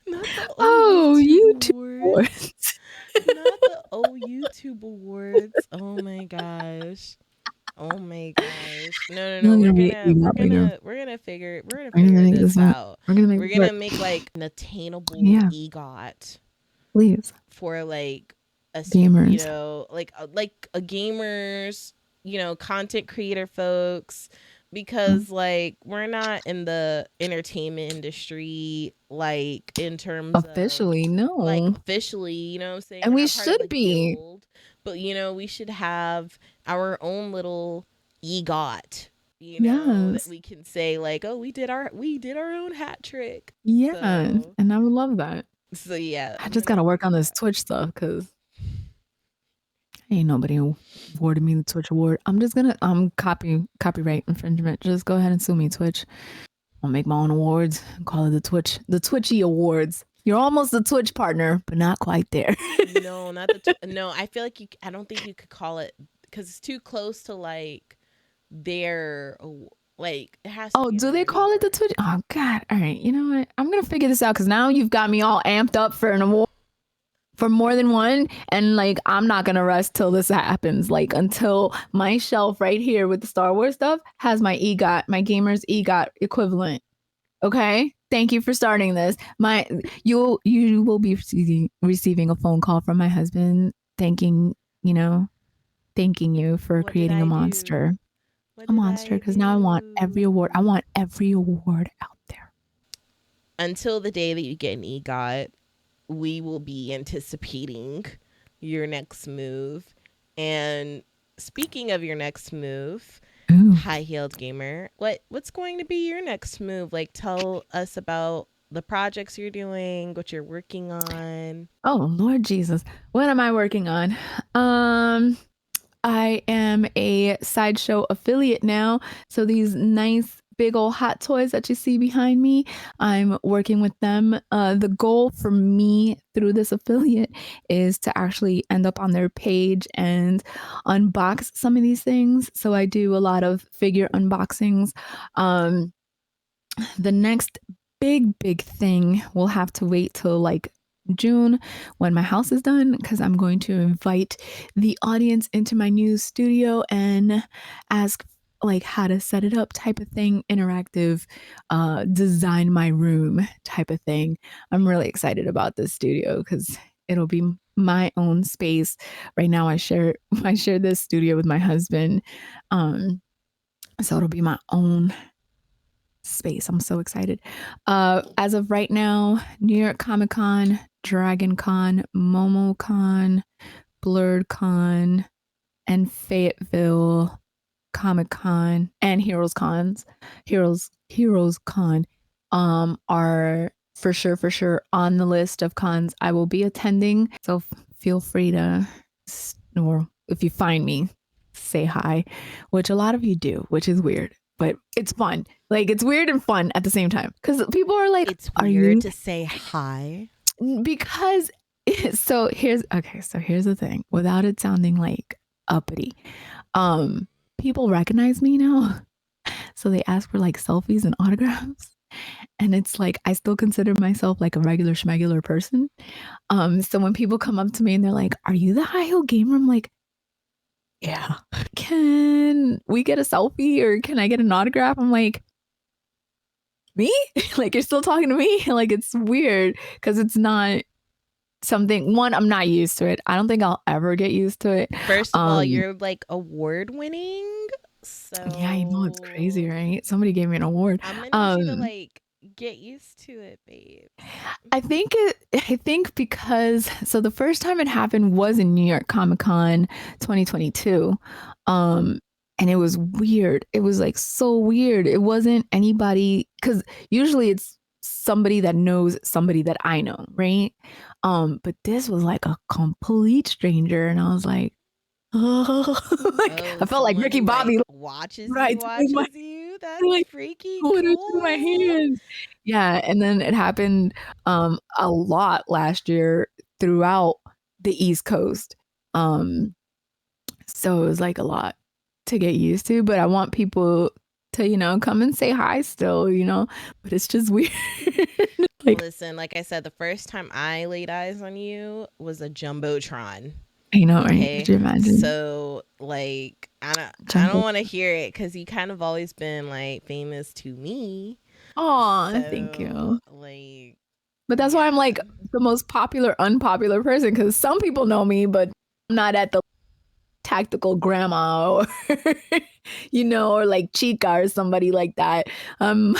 Speaker 1: not the O
Speaker 2: Oh,
Speaker 1: YouTube
Speaker 2: YouTube
Speaker 1: Awards.
Speaker 2: Awards.
Speaker 1: Not the O YouTube Awards. Oh my gosh. Oh my gosh. No.
Speaker 2: We're gonna make it out bigger.
Speaker 1: We're gonna
Speaker 2: We're gonna
Speaker 1: figure
Speaker 2: make this
Speaker 1: this
Speaker 2: work.
Speaker 1: out.
Speaker 2: We're gonna make
Speaker 1: We're
Speaker 2: this work.
Speaker 1: gonna make like an attainable
Speaker 2: Yeah,
Speaker 1: EGOT
Speaker 2: please.
Speaker 1: for like
Speaker 2: Gamers.
Speaker 1: like a gamers, content creator folks, because like we're not in the entertainment industry like in terms of
Speaker 2: Officially,
Speaker 1: like
Speaker 2: no.
Speaker 1: officially, what I'm saying?
Speaker 2: And
Speaker 1: We're
Speaker 2: we
Speaker 1: not part of
Speaker 2: should
Speaker 1: the
Speaker 2: be.
Speaker 1: guild, but we should have our own little EGOT, that
Speaker 2: Yes.
Speaker 1: we can say like, oh, we did our own hat trick.
Speaker 2: Yes.
Speaker 1: So
Speaker 2: And I would love that.
Speaker 1: yeah,
Speaker 2: I
Speaker 1: I'm
Speaker 2: just
Speaker 1: gonna
Speaker 2: gotta work
Speaker 1: do
Speaker 2: on this
Speaker 1: that.
Speaker 2: Twitch stuff because ain't nobody awarded me the Twitch award. I'm copyright infringement. Just go ahead and sue me, Twitch. I'll make my own awards and call it the Twitchy Awards. You're almost a Twitch partner, but not quite there.
Speaker 1: No, not the no. I feel like I don't think you could call it because it's too close to like their like it has to
Speaker 2: Oh,
Speaker 1: be
Speaker 2: do they
Speaker 1: another
Speaker 2: call it the
Speaker 1: award.
Speaker 2: Twitch? Oh God. All right. You know what? I'm gonna figure this out because now you've got me all amped up for an award for more than one. And like I'm not gonna rest till this happens. Like until my shelf right here with the Star Wars stuff has my EGOT, my gamer's EGOT equivalent. Okay. Thank you for starting this. You will be receiving a phone call from my husband you know, thanking you for
Speaker 1: What did
Speaker 2: creating a
Speaker 1: I do?
Speaker 2: monster.
Speaker 1: What
Speaker 2: A
Speaker 1: did
Speaker 2: monster
Speaker 1: I
Speaker 2: because now I want every award. I
Speaker 1: do?
Speaker 2: want every award out there.
Speaker 1: Until the day that you get an EGOT, we will be anticipating your next move. And speaking of your next move,
Speaker 2: Ooh.
Speaker 1: high heeled gamer, what's going to be your next move? Like, tell us about the projects you're doing, what you're working on.
Speaker 2: Oh Lord Jesus. What am I working on? Um I am a sideshow affiliate now. So these nice big old hot toys that you see behind me, I'm working with them. The goal for me through this affiliate is to actually end up on their page and unbox some of these things. So I do a lot of figure unboxings. Um, the next big thing will have to wait till like June when my house is done because I'm going to invite the audience into my new studio and ask like how to set it up type of thing, interactive, design my room type of thing. I'm really excited about this studio because it'll be my own space. Right now I share this studio with my husband. Um So it'll be my own space. I'm so excited. As of right now, New York Comic Con, Dragon Con, MomoCon, Blurred Con, and Fayetteville Comic Con and Heroes Con are for sure on the list of cons I will be attending. So feel free to, or if you find me, say hi, which a lot of you do, which is weird, but it's fun. Like, it's weird and fun at the same time because people are like,
Speaker 1: It's
Speaker 2: "Are
Speaker 1: weird
Speaker 2: you?"
Speaker 1: to say hi.
Speaker 2: Because here's the thing. Without it sounding like uppity, people recognize me now, so they ask for like selfies and autographs. And it's like I still consider myself like a regular schmegular person. So when people come up to me and they're like, "Are you the high heel gamer?" I'm like, "Yeah." Can we get a selfie or can I get an autograph? I'm like, me? Like, you're still talking to me? Like, it's weird because it's not something. One, I'm not used to it. I don't think I'll ever get used to it.
Speaker 1: First of all, you're like award winning.
Speaker 2: Yeah, I know, it's
Speaker 1: So
Speaker 2: crazy, right? Somebody gave me an award.
Speaker 1: I'm gonna need you to like get used to it, babes.
Speaker 2: I think because so the first time it happened was in New York Comic Con 2022. And it was weird. It was like so weird. It wasn't anybody, because usually it's somebody that knows somebody that I know, right? But this was like a complete stranger, and I was like, oh, like
Speaker 1: Oh,
Speaker 2: I felt like
Speaker 1: someone
Speaker 2: Ricky
Speaker 1: who like
Speaker 2: Bobby,
Speaker 1: watches
Speaker 2: right?
Speaker 1: you, watches you. That's
Speaker 2: Like,
Speaker 1: freaky
Speaker 2: what do to my
Speaker 1: cool.
Speaker 2: hands? Yeah, and then it happened a lot last year throughout the East Coast. Um, so it was like a lot to get used to, but I want people to, come and say hi still, but it's just weird. Like,
Speaker 1: Listen, like I said, the first time I laid eyes on you was a jumbotron.
Speaker 2: I know, right? Could
Speaker 1: Okay,
Speaker 2: you imagine?
Speaker 1: so like I don't
Speaker 2: Jumbo.
Speaker 1: want to hear it because you kind of always been like famous to me.
Speaker 2: Aw, thank
Speaker 1: So
Speaker 2: you.
Speaker 1: like
Speaker 2: But that's why I'm
Speaker 1: yeah.
Speaker 2: like the most unpopular person, because some people know me, but I'm not at the tactical grandma or or like chica or somebody like that. I'm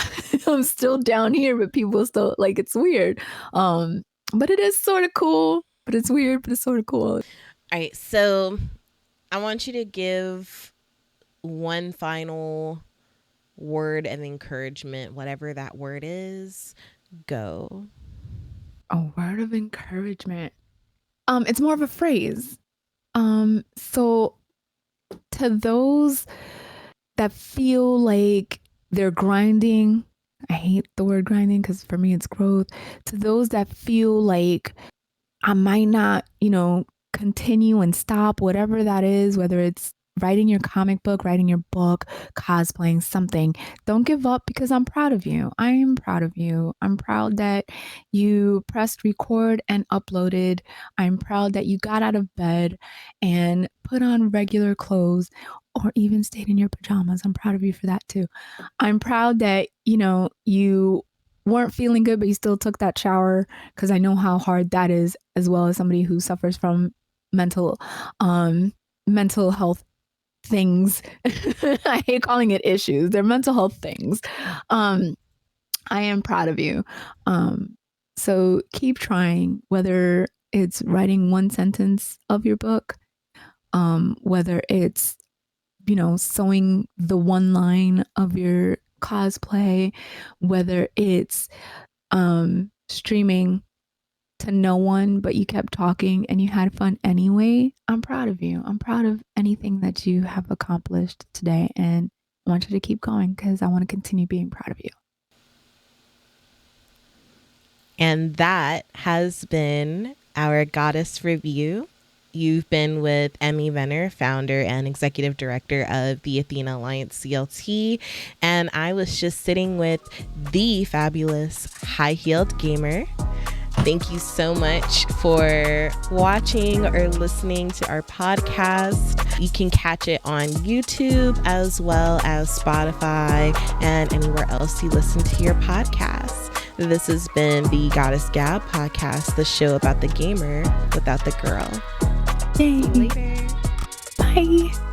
Speaker 2: still down here, but people still like, it's weird. But it is sort of cool, but it's weird, but it's sort of cool.
Speaker 1: All right, so I want you to give one final word of encouragement, whatever that word is. Go.
Speaker 2: A word of encouragement. It's more of a phrase. So to those that feel like they're grinding, I hate the word grinding because for me it's growth. To those that feel like I might not, continue and stop, whatever that is, whether it's writing your comic book, writing your book, cosplaying, something. Don't give up, because I'm proud of you. I am proud of you. I'm proud that you pressed record and uploaded. I'm proud that you got out of bed and put on regular clothes or even stayed in your pajamas. I'm proud of you for that too. I'm proud that, you weren't feeling good, but you still took that shower, because I know how hard that is, as well as somebody who suffers from mental mental health things. I hate calling it issues. They're mental health things. I am proud of you. So keep trying, whether it's writing one sentence of your book, whether it's, sewing the one line of your cosplay, whether it's streaming to no one, but you kept talking and you had fun anyway. I'm proud of you. I'm proud of anything that you have accomplished today. And I want you to keep going, because I want to continue being proud of you.
Speaker 1: And that has been our Goddess Review. You've been with Emmy Vener, founder and executive director of the Athena Alliance CLT. And I was just sitting with the fabulous high heeled gamer. Thank you so much for watching or listening to our podcast. You can catch it on YouTube as well as Spotify and anywhere else you listen to your podcasts. This has been the Goddess Gab podcast, the show about the gamer without the girl.
Speaker 2: Yay.
Speaker 1: See you later.
Speaker 2: Bye.